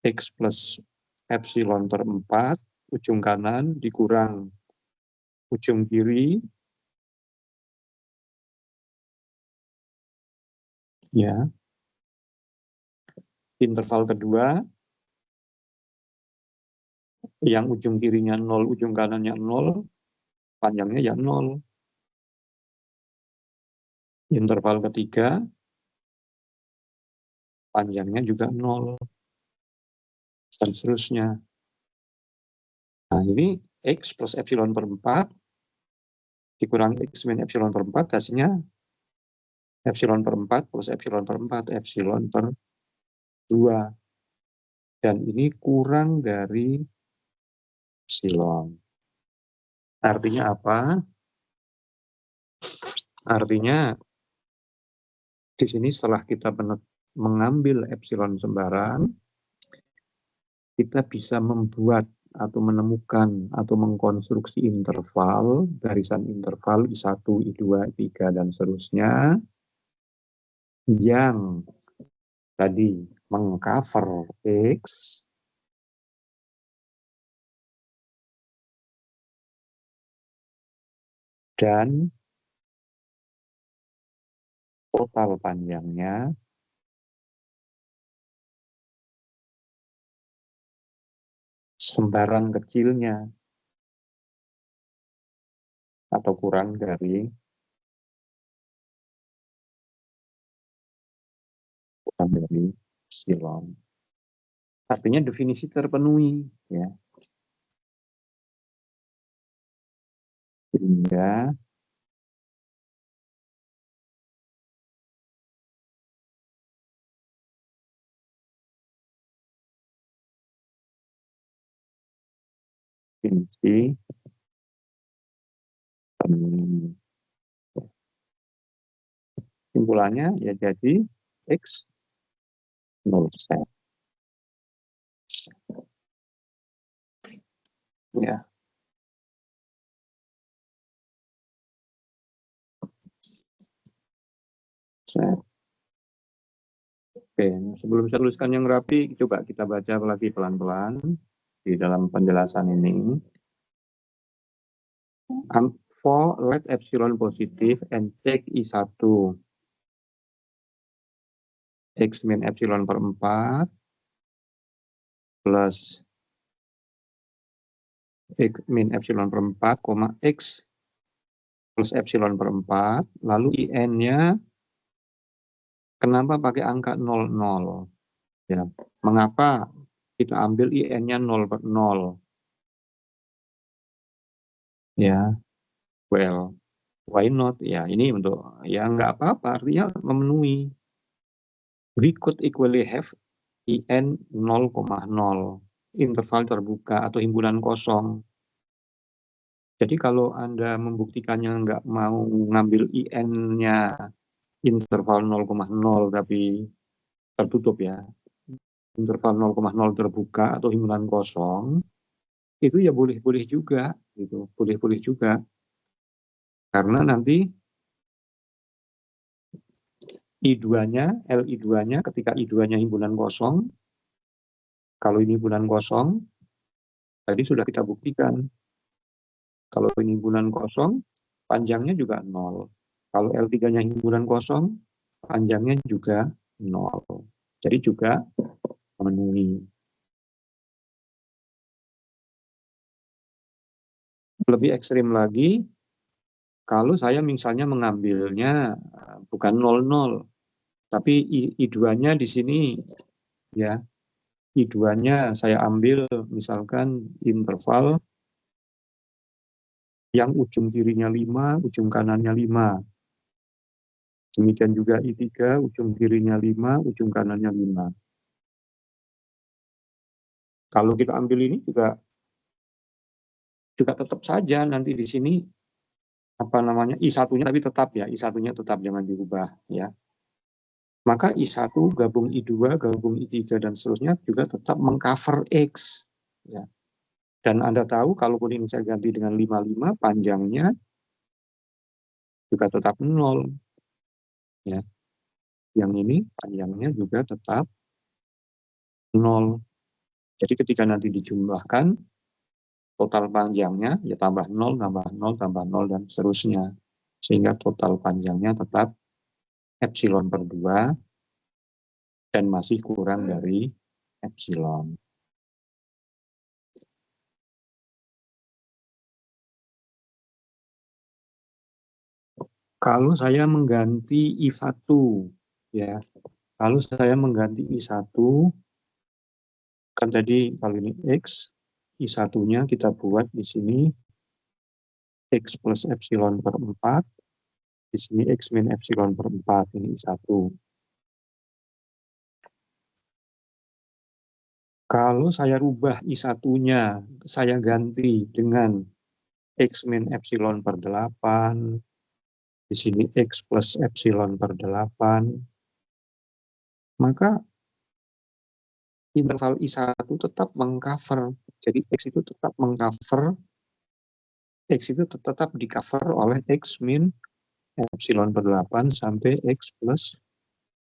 X plus epsilon per 4, ujung kanan dikurang ujung kiri, ya. Interval kedua, yang ujung kirinya 0, ujung kanannya 0, panjangnya ya 0. Interval ketiga, panjangnya juga 0, dan seterusnya. Nah, ini X plus epsilon per 4, dikurangi X min epsilon per 4, hasilnya epsilon per 4 plus epsilon per 4, epsilon per 2. Dan ini kurang dari epsilon. Artinya apa? Artinya di sini setelah kita mengambil epsilon sembarang, kita bisa membuat atau menemukan atau mengkonstruksi interval, garisan interval I1, I2, I3, dan seterusnya, yang tadi mengcover X dan total panjangnya sembarang kecilnya atau kurang dari epsilon. Artinya definisi terpenuhi, ya. Sehingga definisi simpulannya ya jadi X 0%. Ya. Oke, sebelum saya tuliskan yang rapi, coba kita baca lagi pelan-pelan di dalam penjelasan ini. For let epsilon positif and take I1 X min epsilon per 4 plus X min epsilon per 4, X plus epsilon per 4, lalu IN-nya kenapa pakai angka 00? Ya, mengapa kita ambil IN-nya 0 per 0? Ya, well, why not? Ya, ini untuk, ya nggak apa-apa, artinya memenuhi. We could equally have IN 0,0, interval terbuka atau himpunan kosong. Jadi kalau Anda membuktikannya nggak mau ngambil IN-nya interval 0,0 tapi tertutup, ya, interval 0,0 terbuka atau himpunan kosong, itu ya boleh-boleh juga, gitu, boleh-boleh juga. Karena nanti I2-nya, LI2-nya, ketika I2-nya himpunan kosong, kalau ini himpunan kosong, tadi sudah kita buktikan, kalau ini himpunan kosong, panjangnya juga 0. Kalau L3-nya himpunan kosong, panjangnya juga 0. Jadi juga memenuhi. Lebih ekstrim lagi, kalau saya misalnya mengambilnya bukan 00, tapi I2-nya di sini ya, I2-nya saya ambil misalkan interval yang ujung kirinya 5, ujung kanannya 5. Demikian juga I3, ujung kirinya 5, ujung kanannya 5. Kalau kita ambil ini juga tetap saja nanti di sini apa namanya I1-nya, tapi tetap ya, I1-nya tetap jangan dirubah ya. Maka I1 gabung I2, gabung I3 dan seterusnya juga tetap mengcover X ya. Dan Anda tahu kalaupun ini saya ganti dengan 55, panjangnya juga tetap 0 ya. Yang ini panjangnya juga tetap 0. Jadi ketika nanti dijumlahkan total panjangnya ya tambah 0, tambah 0, tambah 0 dan seterusnya. Sehingga total panjangnya tetap epsilon per 2 dan masih kurang dari epsilon. Kalau saya mengganti I1 ya, kalau saya mengganti I1 kan tadi kalau ini X, I1-nya kita buat di sini X plus epsilon per 4, di sini X min epsilon per 4, ini I1. Kalau saya rubah I1-nya, saya ganti dengan X min epsilon per 8, di sini X plus epsilon per 8, maka interval I1 tetap mengcover. Jadi X itu tetap mengcover, X itu tetap di-cover oleh X min epsilon per 8 sampai X plus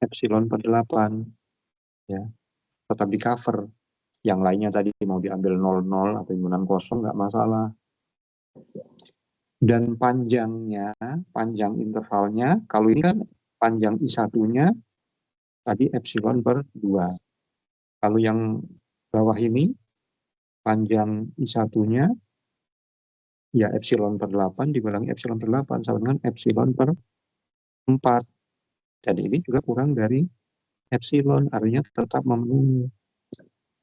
epsilon per 8. Ya, tetap di-cover. Yang lainnya tadi mau diambil 00 atau himpunan kosong, nggak masalah. Dan panjangnya, panjang intervalnya, kalau ini kan panjang I1-nya tadi epsilon per 2. Kalau yang bawah ini, panjang I1-nya, ya epsilon per 8 dikurangi epsilon per 8 sama dengan epsilon per 4. Dan ini juga kurang dari epsilon, artinya tetap memenuhi.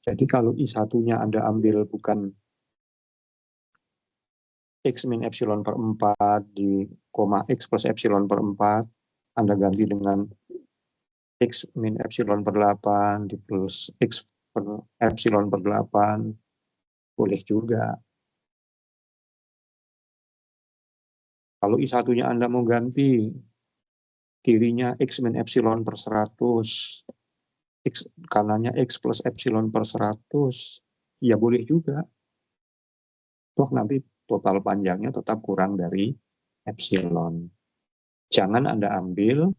Jadi kalau I1-nya Anda ambil bukan X min epsilon per 4 di koma X plus epsilon per 4, Anda ganti dengan X min epsilon per 8 di plus X per epsilon per 8, boleh juga. Kalau I1-nya Anda mau ganti, kirinya X min epsilon per 100, X, kanannya X plus epsilon per 100, ya boleh juga. Toh nanti total panjangnya tetap kurang dari epsilon. Jangan Anda ambil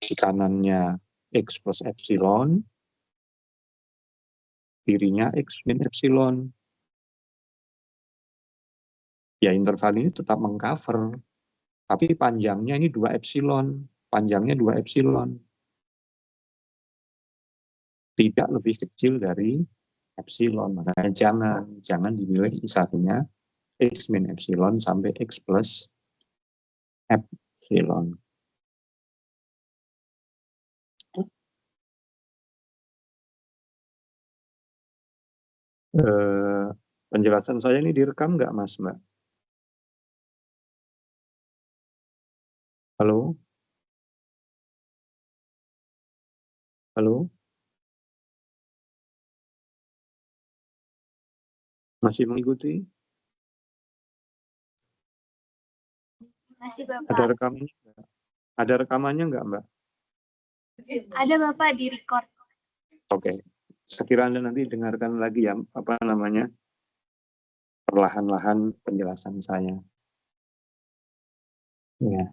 di kanannya X plus epsilon, kirinya X min epsilon. Ya interval ini tetap mengcover, tapi panjangnya ini 2 epsilon, panjangnya 2 epsilon. Tidak lebih kecil dari epsilon, makanya jangan dimilih I1-nya X min epsilon sampai X plus epsilon. Penjelasan saya ini direkam nggak, Mas, Mbak? Halo? Halo? Masih mengikuti? Masih Bapak. Ada rekamannya nggak? Ada rekamannya nggak, Mbak? Ada Bapak di record. Oke. Sekira Anda nanti dengarkan lagi ya, apa namanya, perlahan-lahan penjelasan saya. Ya.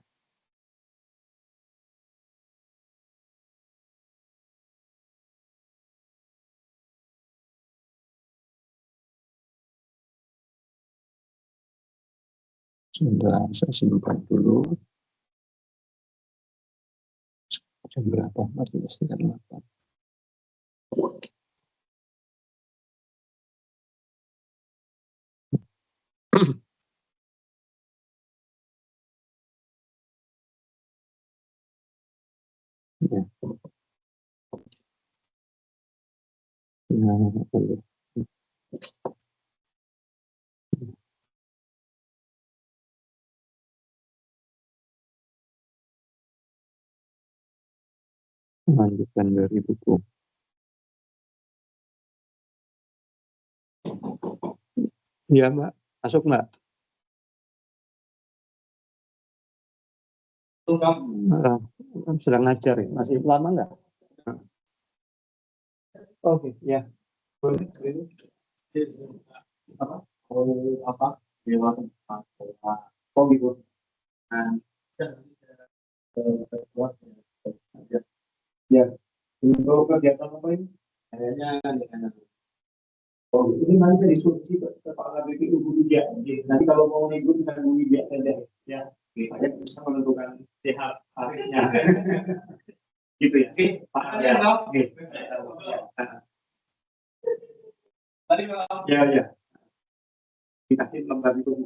Sudah saya simpan dulu. Jam berapa? 14.38. Ya. Nah, lanjutkan dari buku. Iya, Mbak. Masuk, Mbak. Sedang ngajar ya? Masih lama nggak? Oke, ya. Boleh. Apa? Apa? Oh, gitu. Nah, ya. Untuk kegiatan apa ini? Kayaknya dengan oh, ini nanti saya disuruh ke kepala BPU Bu Widya. Nanti kalau mau ikut dengan Bu Widya saja, ya. Oke, saya bisa menentukan sehat harinya. Gitu ya. Oke, Pak. Ya, oke. Ya, ya. Dikasih lembar itu.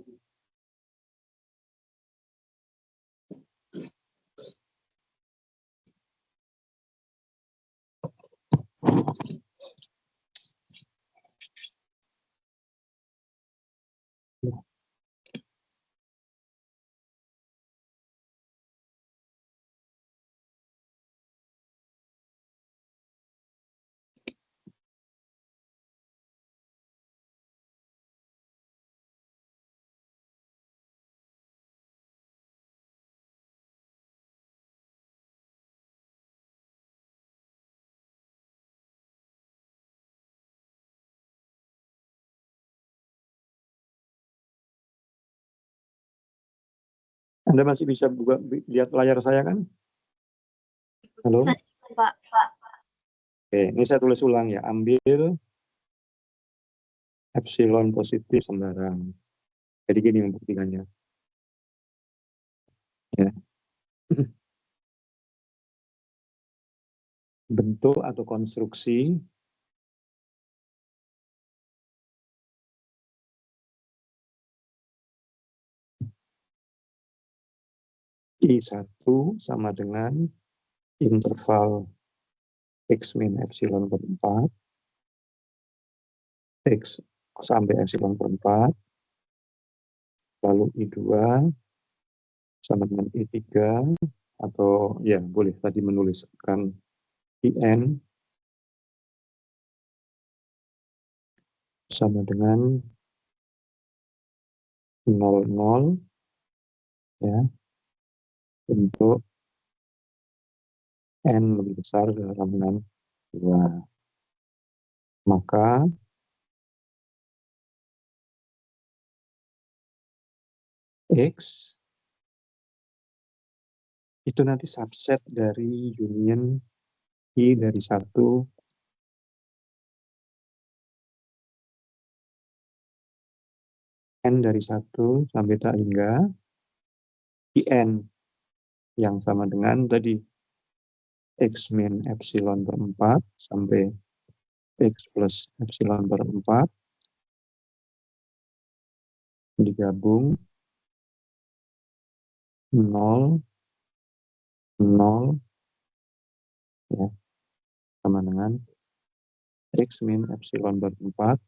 Anda masih bisa buka lihat layar saya kan? Halo? Masih, Pak. Oke, ini saya tulis ulang ya. Ambil epsilon positif sembarang. Jadi gini membuktikannya. Ya. Bentuk atau konstruksi I1 sama dengan interval X min epsilon per 4, X sampai epsilon per 4, lalu I2 sama dengan I3, atau ya boleh tadi menuliskan IN sama dengan 00 ya, untuk N lebih besar dalam dengan 2. Maka X itu nanti subset dari union I dari 1 N dari 1 sampai tak hingga IN yang sama dengan tadi X min epsilon per 4 sampai X plus epsilon per 4 digabung 0, 0 ya, sama dengan X min epsilon per 4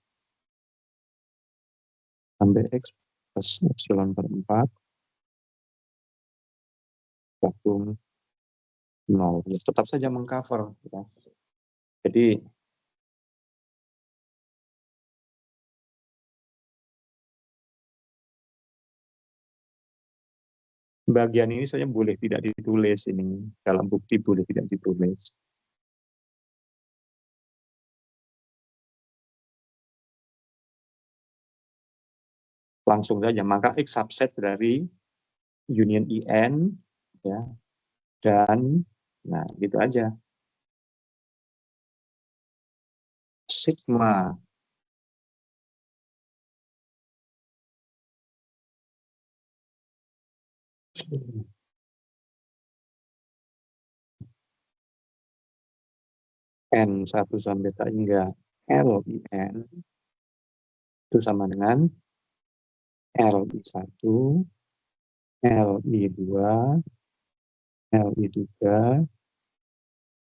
sampai X plus epsilon per 4 gabung 0. Ya, tetap saja mengcover. Ya. Jadi bagian ini saja boleh tidak ditulis, ini dalam bukti boleh tidak ditulis. Langsung saja, maka X subset dari union IN ya, dan nah gitu aja. Sigma N 1 sampai tak hingga LIN itu sama dengan LI1, LI2, LI3,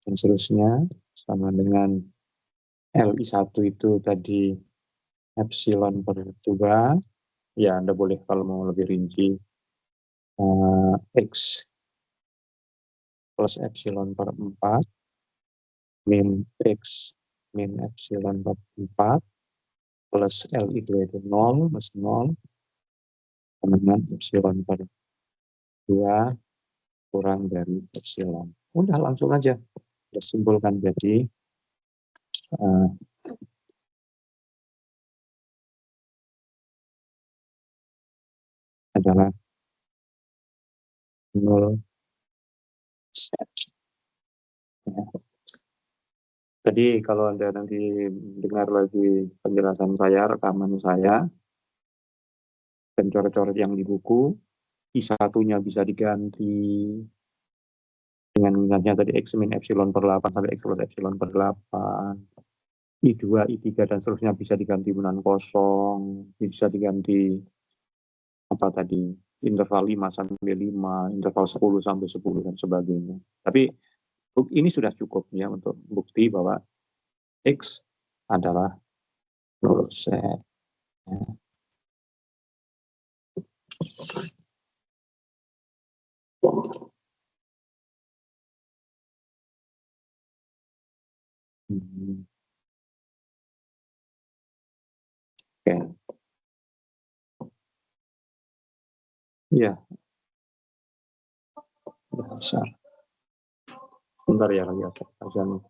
dan seterusnya, sama dengan LI1 itu tadi epsilon per 2, ya Anda boleh kalau mau lebih rinci, X plus epsilon per 4, min X min epsilon per 4, plus LI2 itu 0, plus 0, sama dengan epsilon per 2 kurang dari epsilon. Udah langsung aja kita simpulkan, jadi adalah 0 set. Ya. Jadi kalau Anda nanti dengar lagi penjelasan saya, rekaman saya, dan coret-coret yang di buku, I1-nya bisa diganti dengan misalnya tadi X min epsilon per 8 sampai X plus epsilon per 8. I2, I3, dan seterusnya bisa diganti dengan kosong, bisa diganti apa tadi, interval 5 sampai 5, interval 10 sampai 10, dan sebagainya. Tapi ini sudah cukup ya untuk bukti bahwa X adalah 0 set. Ya. Oke. Iya. Besar. Bentar ya lagi ada kajian.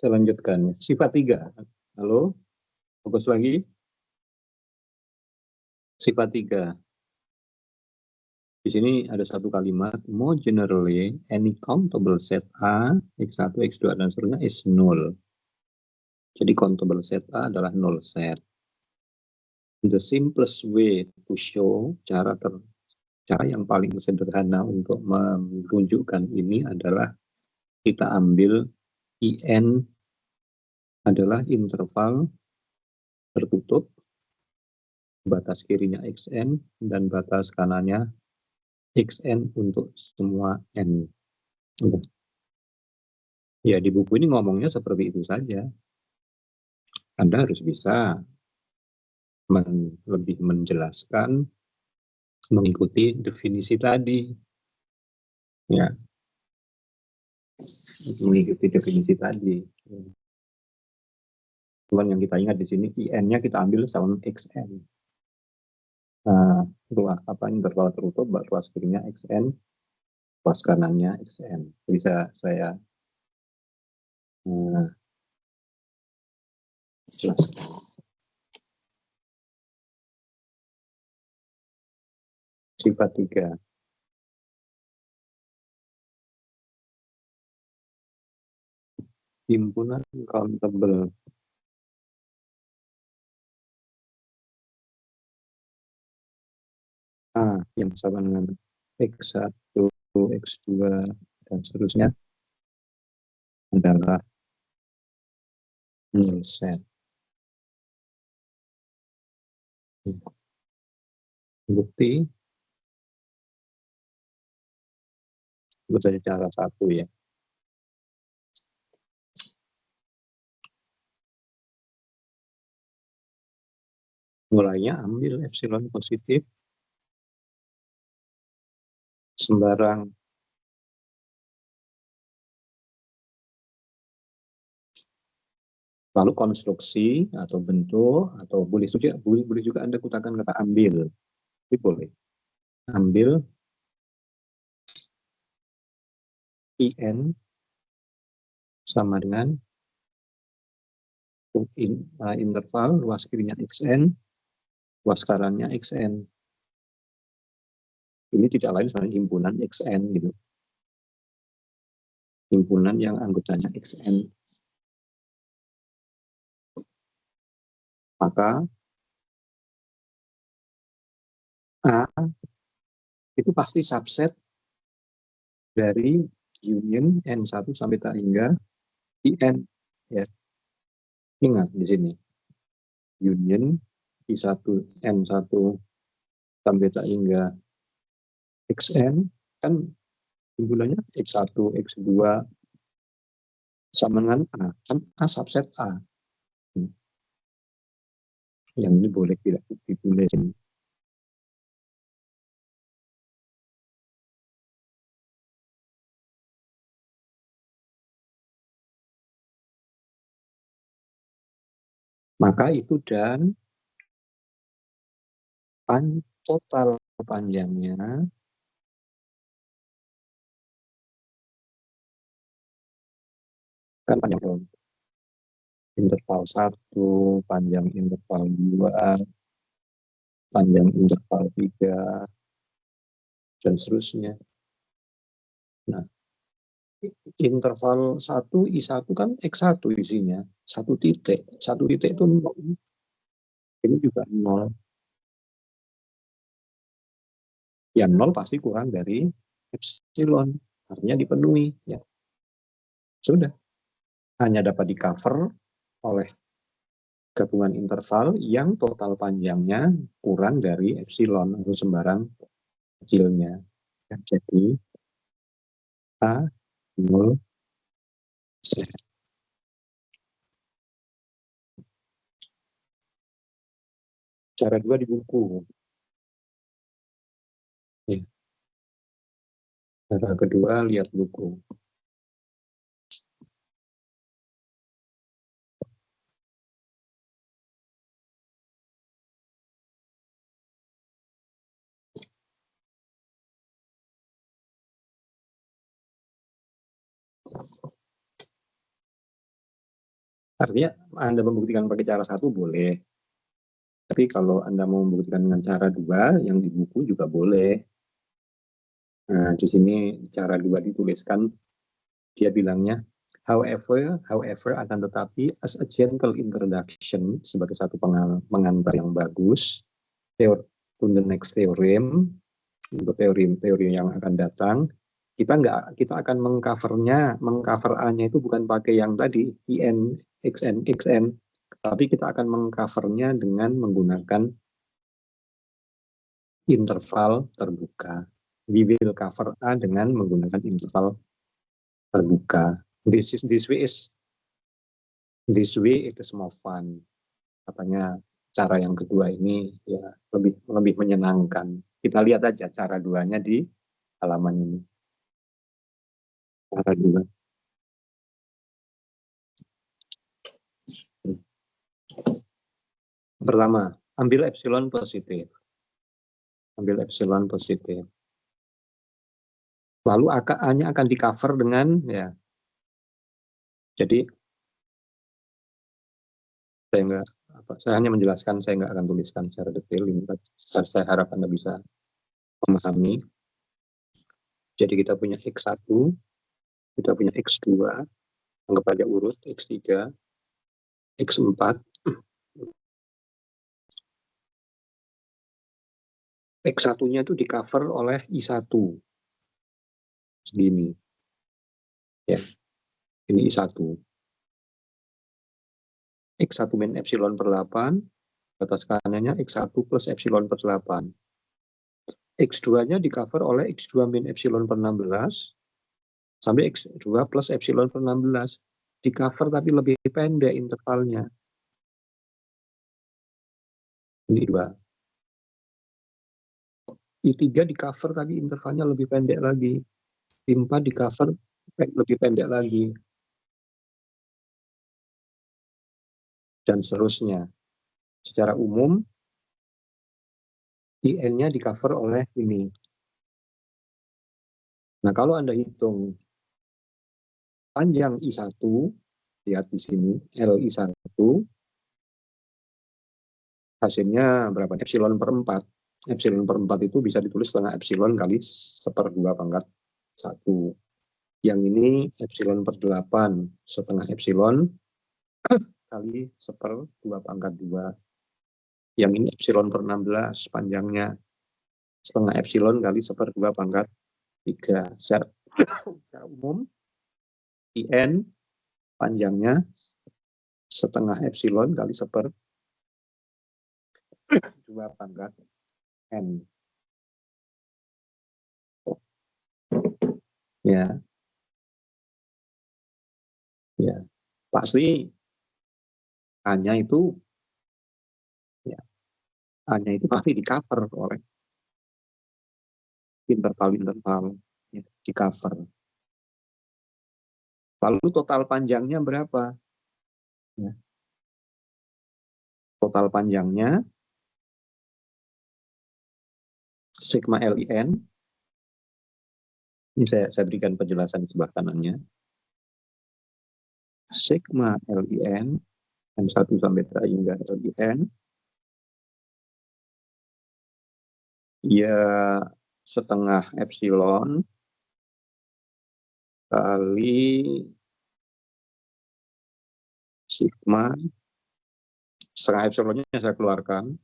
Saya lanjutkan. Sifat 3. Halo, fokus lagi. Sifat 3. Di sini ada satu kalimat, more generally, any countable set A, X1, X2, dan seterusnya is null. Jadi countable set A adalah null set. The simplest way to show, cara yang paling sederhana untuk menunjukkan ini adalah kita ambil IN adalah interval tertutup, batas kirinya XN, dan batas kanannya XN untuk semua N. Ya, di buku ini ngomongnya seperti itu saja. Anda harus bisa lebih menjelaskan, mengikuti definisi tadi. Ya, mengikuti definisi tadi. Cuman yang kita ingat di sini, IN-nya kita ambil sama XN. Nah, ruas interval tertutup, ruas kirinya XN, ruas kanannya XN. Bisa saya jelaskan. Sifat 3. Himpunan countable. A yang sama dengan X1, X2, dan seterusnya adalah null set. Bukti, itu saja cara satu ya. Mulainya ambil epsilon positif sembarang lalu konstruksi atau bentuk atau boleh juga Anda gunakan kata ambil. Ini boleh. Ambil IN sama dengan interval luas kirinya XN, luas kanannya XN. Ini tidak lain selain himpunan XN gitu. Himpunan yang anggotanya XN. Maka A itu pasti subset dari union N1 sampai tak hingga IN. Ya. Ingat di sini. Union I1 N1 sampai tak hingga XN kan himpunannya X1, X2 sama dengan A. Kan A subset A. Yang ini boleh tidak ditulis. Maka itu dan total panjangnya kan panjang interval 1, panjang interval 2, panjang interval 3, dan seterusnya. Nah, interval 1 I1 kan X1 isinya, 1 titik. 1 titik itu 0. Ini juga 0. Ya 0 pasti kurang dari epsilon, artinya dipenuhi. Ya. Sudah, hanya dapat di cover oleh gabungan interval yang total panjangnya kurang dari epsilon atau sembarang kecilnya. Ya, jadi A 0 Z. Cara 2 di buku. Ya. Cara kedua lihat buku. Artinya Anda membuktikan pakai cara 1 boleh. Tapi kalau Anda mau membuktikan dengan cara 2, yang di buku juga boleh. Nah, di sini cara 2 dituliskan, dia bilangnya, however, akan tetapi, as a gentle introduction, sebagai satu pengantar yang bagus, to the next theorem, untuk teori yang akan datang, kita akan mengcover A-nya itu bukan pakai yang tadi, IN, XN, XN, tapi kita akan mengcovernya dengan menggunakan interval terbuka. We will cover A dengan menggunakan interval terbuka. This way is more fun. Katanya cara yang kedua ini ya lebih menyenangkan. Kita lihat aja cara 2-nya di halaman ini. Cara 2. Pertama, ambil epsilon positif. Ambil epsilon positif. Lalu A-nya akan di cover dengan ya. Jadi saya hanya menjelaskan, saya nggak akan tuliskan secara detail ini. Saya harap Anda bisa memahami. Jadi kita punya X1, kita punya X2, anggap aja urut X3, X4, X1-nya itu di cover oleh I1 segini ya, ini I1 X1 min epsilon per 8, batas kanannya X1 plus epsilon per 8, X2-nya di cover oleh X2 min epsilon per 16 sampai X2 plus epsilon per 16, di cover tapi lebih pendek intervalnya, ini 2. I3 di cover tapi intervalnya lebih pendek lagi, I4 di cover lebih pendek lagi, dan seterusnya. Secara umum IN-nya di cover oleh ini. Nah, kalau Anda hitung panjang I1, lihat di sini, LI1, hasilnya berapa? Epsilon per 4. Epsilon per 4 itu bisa ditulis setengah epsilon kali 1/2 pangkat 1. Yang ini epsilon per 8, setengah epsilon kali 1/2 pangkat 2. Yang ini epsilon per 16 panjangnya, setengah epsilon kali 1/2 pangkat 3. Secara umum, IN panjangnya setengah epsilon kali 1/2 pangkat N. Ya, ya, pasti A-nya itu, ya, A-nya itu pasti di cover oleh interval-interval, ya, di cover. Lalu total panjangnya berapa? Ya. total panjangnya sigma LIN. Ini saya berikan penjelasan di sebelah kanannya. Sigma LIN M1 sampai hingga LIN ya setengah epsilon kali sigma, setengah epsilonnya saya keluarkan,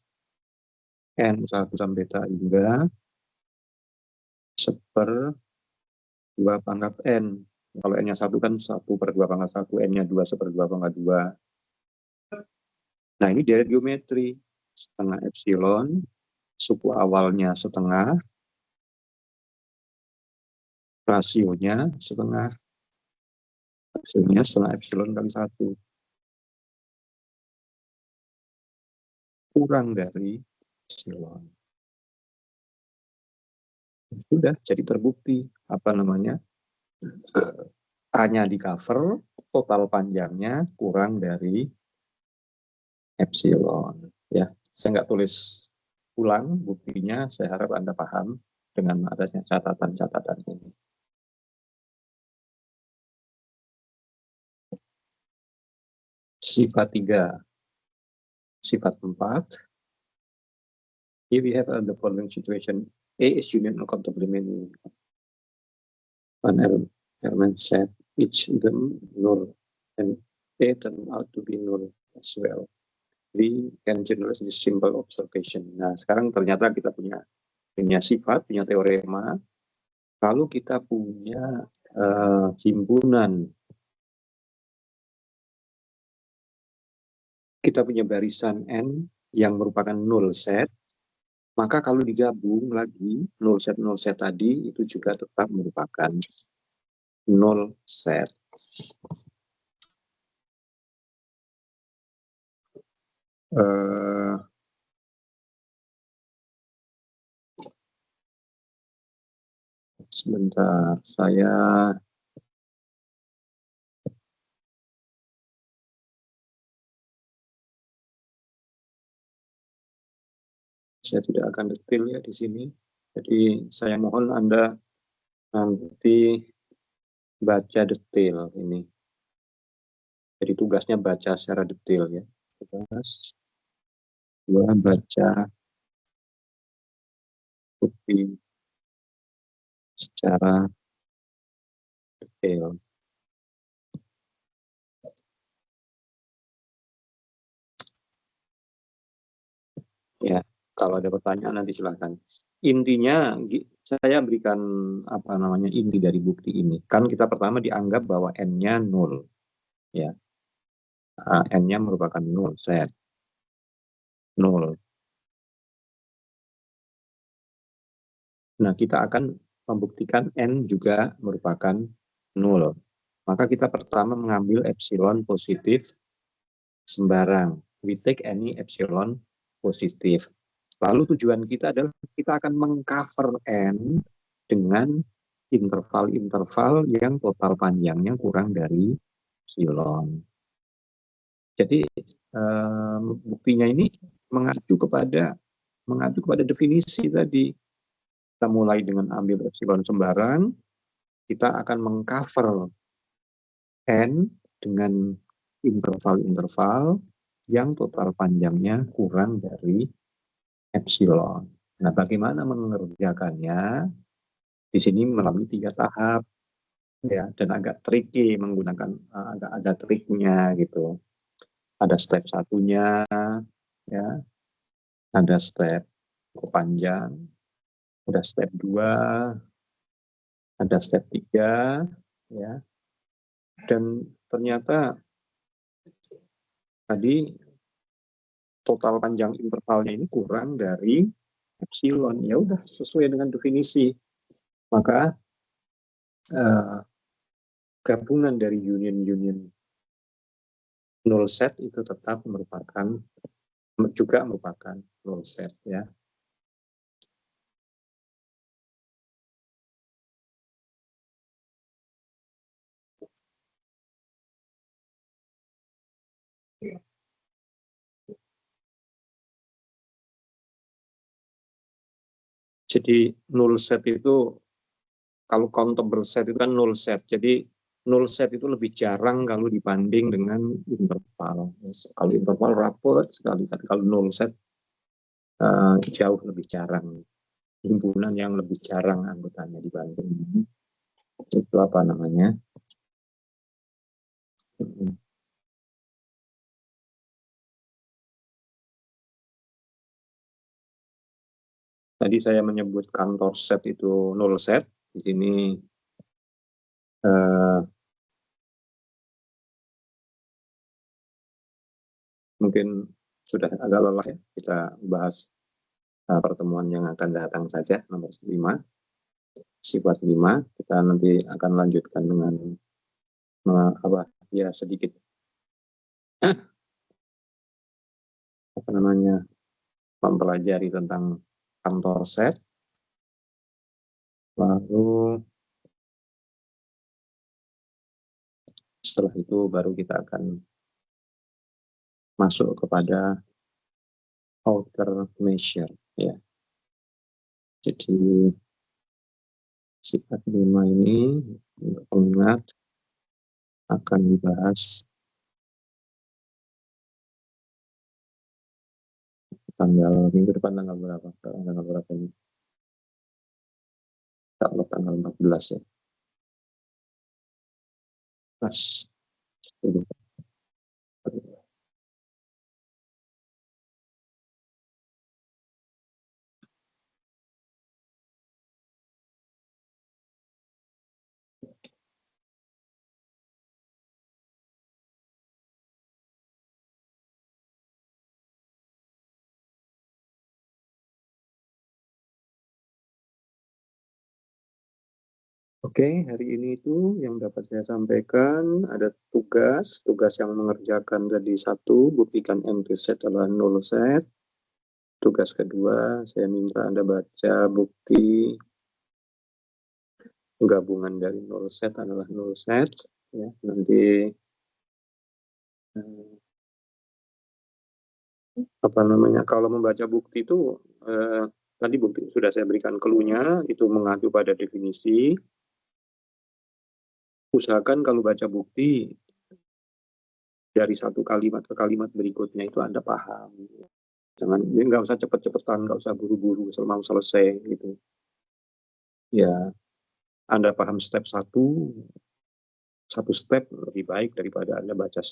N1 sampai hingga 1/2 pangkat N. Kalau N-nya 1 kan 1/2 pangkat 1, N-nya 2 1/2 pangkat 2. Nah ini dari geometri, setengah epsilon, suku awalnya setengah, rasionya setengah, hasilnya setengah epsilon kali 1. Kurang dari epsilon. Sudah, jadi terbukti apa namanya, A-nya di cover, total panjangnya kurang dari epsilon. Ya, saya nggak tulis ulang buktinya, saya harap Anda paham dengan adanya catatan-catatan ini. Sifat 3, sifat 4. Here we have the following situation. A is union or complementary. One element set each them null and A turn out to be null as well. We can generalize this simple observation. Nah, sekarang ternyata kita punya sifat, punya teorema. Kalau kita punya himpunan, kita punya barisan N yang merupakan null set, maka kalau digabung lagi null set tadi itu juga tetap merupakan null set. Sebentar, saya tidak akan detail ya di sini. Jadi saya mohon Anda nanti baca detail ini. Jadi tugasnya baca secara detail ya. Tugas dua, baca bukti secara detail. Ya, kalau ada pertanyaan nanti silahkan. Intinya saya berikan apa namanya inti dari bukti ini. Kan kita pertama dianggap bahwa N-nya 0. Ya. N-nya merupakan null set. 0. Nah, kita akan membuktikan N juga merupakan 0. Maka kita pertama mengambil epsilon positif sembarang. We take any epsilon positif. Lalu tujuan kita adalah kita akan mengcover N dengan interval-interval yang total panjangnya kurang dari epsilon. Jadi buktinya ini mengacu kepada definisi tadi. Kita mulai dengan ambil epsilon sembarang, kita akan mengcover N dengan interval-interval yang total panjangnya kurang dari epsilon. Nah, bagaimana mengerjakannya? Di sini melalui 3 tahap, ya, dan agak tricky menggunakan agak ada triknya gitu. Ada step 1-nya, ya, ada step panjang, ada step 2, ada step 3, ya, dan ternyata tadi total panjang intervalnya ini kurang dari epsilon. Ya udah sesuai dengan definisi. Maka gabungan dari union null set itu tetap juga merupakan null set ya. Jadi null set itu, kalau countable set itu kan null set. Jadi null set itu lebih jarang kalau dibanding dengan interval. Kalau interval rapet sekali, tapi kalau null set jauh lebih jarang. Himpunan yang lebih jarang anggotanya dibanding itu apa namanya? Tadi saya menyebut kantor set itu null set. Di sini mungkin sudah agak lelah ya, kita bahas pertemuan yang akan datang saja, nomor 5, sifat 5. Kita nanti akan lanjutkan dengan ya sedikit apa namanya, mempelajari tentang kantor set. Lalu setelah itu baru kita akan masuk kepada outer measure ya. Jadi sifat 5 ini untuk pengingat akan dibahas minggu depan tanggal berapa? Tanggal berapa ini? Tanggal 14 ya. Pas. Oke, hari ini itu yang dapat saya sampaikan, ada tugas yang mengerjakan tadi 1, buktikan empty set adalah null set. Tugas kedua, saya minta Anda baca bukti gabungan dari null set adalah null set. Ya, nanti apa namanya, kalau membaca bukti itu tadi bukti sudah saya berikan clue-nya, itu mengacu pada definisi. Usahakan kalau baca bukti dari satu kalimat ke kalimat berikutnya itu Anda paham. Jangan, nggak usah cepet-cepetan, nggak usah buru-buru mau selesai gitu. Ya, Anda paham step 1, satu step lebih baik daripada Anda baca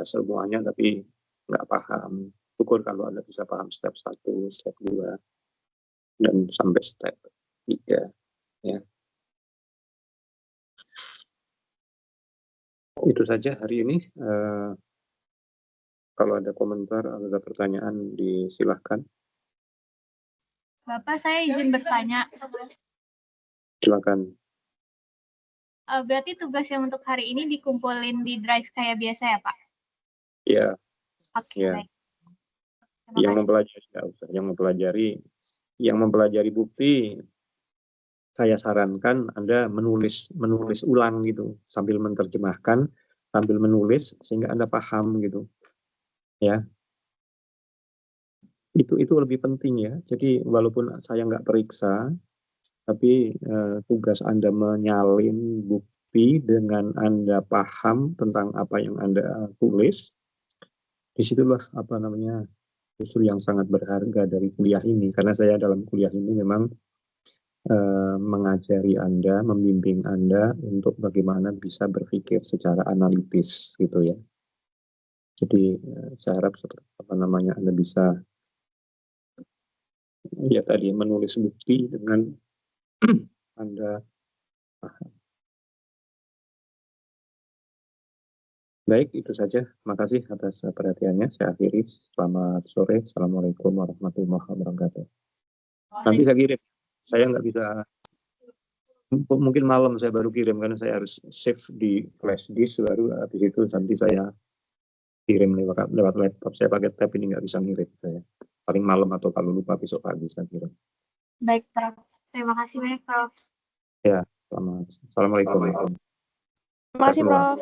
semuanya tapi nggak paham. Syukur kalau Anda bisa paham step 1, step 2, dan sampai step 3. Ya. Itu saja hari ini. Kalau ada komentar, ada pertanyaan, disilahkan. Bapak, saya izin bertanya. Silakan. Berarti tugas yang untuk hari ini dikumpulin di drive kayak biasa ya, Pak? Ya. Oke, Ya. baik. Yang mempelajari bukti, saya sarankan Anda menulis ulang gitu, sambil menerjemahkan, sambil menulis sehingga Anda paham gitu. Ya. Itu lebih penting ya. Jadi walaupun saya nggak periksa, tapi tugas Anda menyalin bukti dengan Anda paham tentang apa yang Anda tulis, disitulah apa namanya, justru yang sangat berharga dari kuliah ini. Karena saya dalam kuliah ini memang mengajari Anda, membimbing Anda untuk bagaimana bisa berpikir secara analitis gitu ya. Jadi saya harap apa namanya, Anda bisa ya tadi menulis bukti dengan Anda paham. Baik, itu saja. Makasih atas perhatiannya. Saya akhiri. Selamat sore. Assalamualaikum warahmatullahi wabarakatuh. Nanti saya kirim. Saya nggak bisa, mungkin malam saya baru kirim karena saya harus save di flash disk, baru habis itu nanti saya kirim lewat laptop. Saya pakai tab ini nggak bisa ngirim saya. Paling malam atau kalau lupa besok pagi saya kirim. Baik, Prof. Terima kasih banyak, Prof. Ya, selamat. Assalamualaikum. Terima kasih, Prof.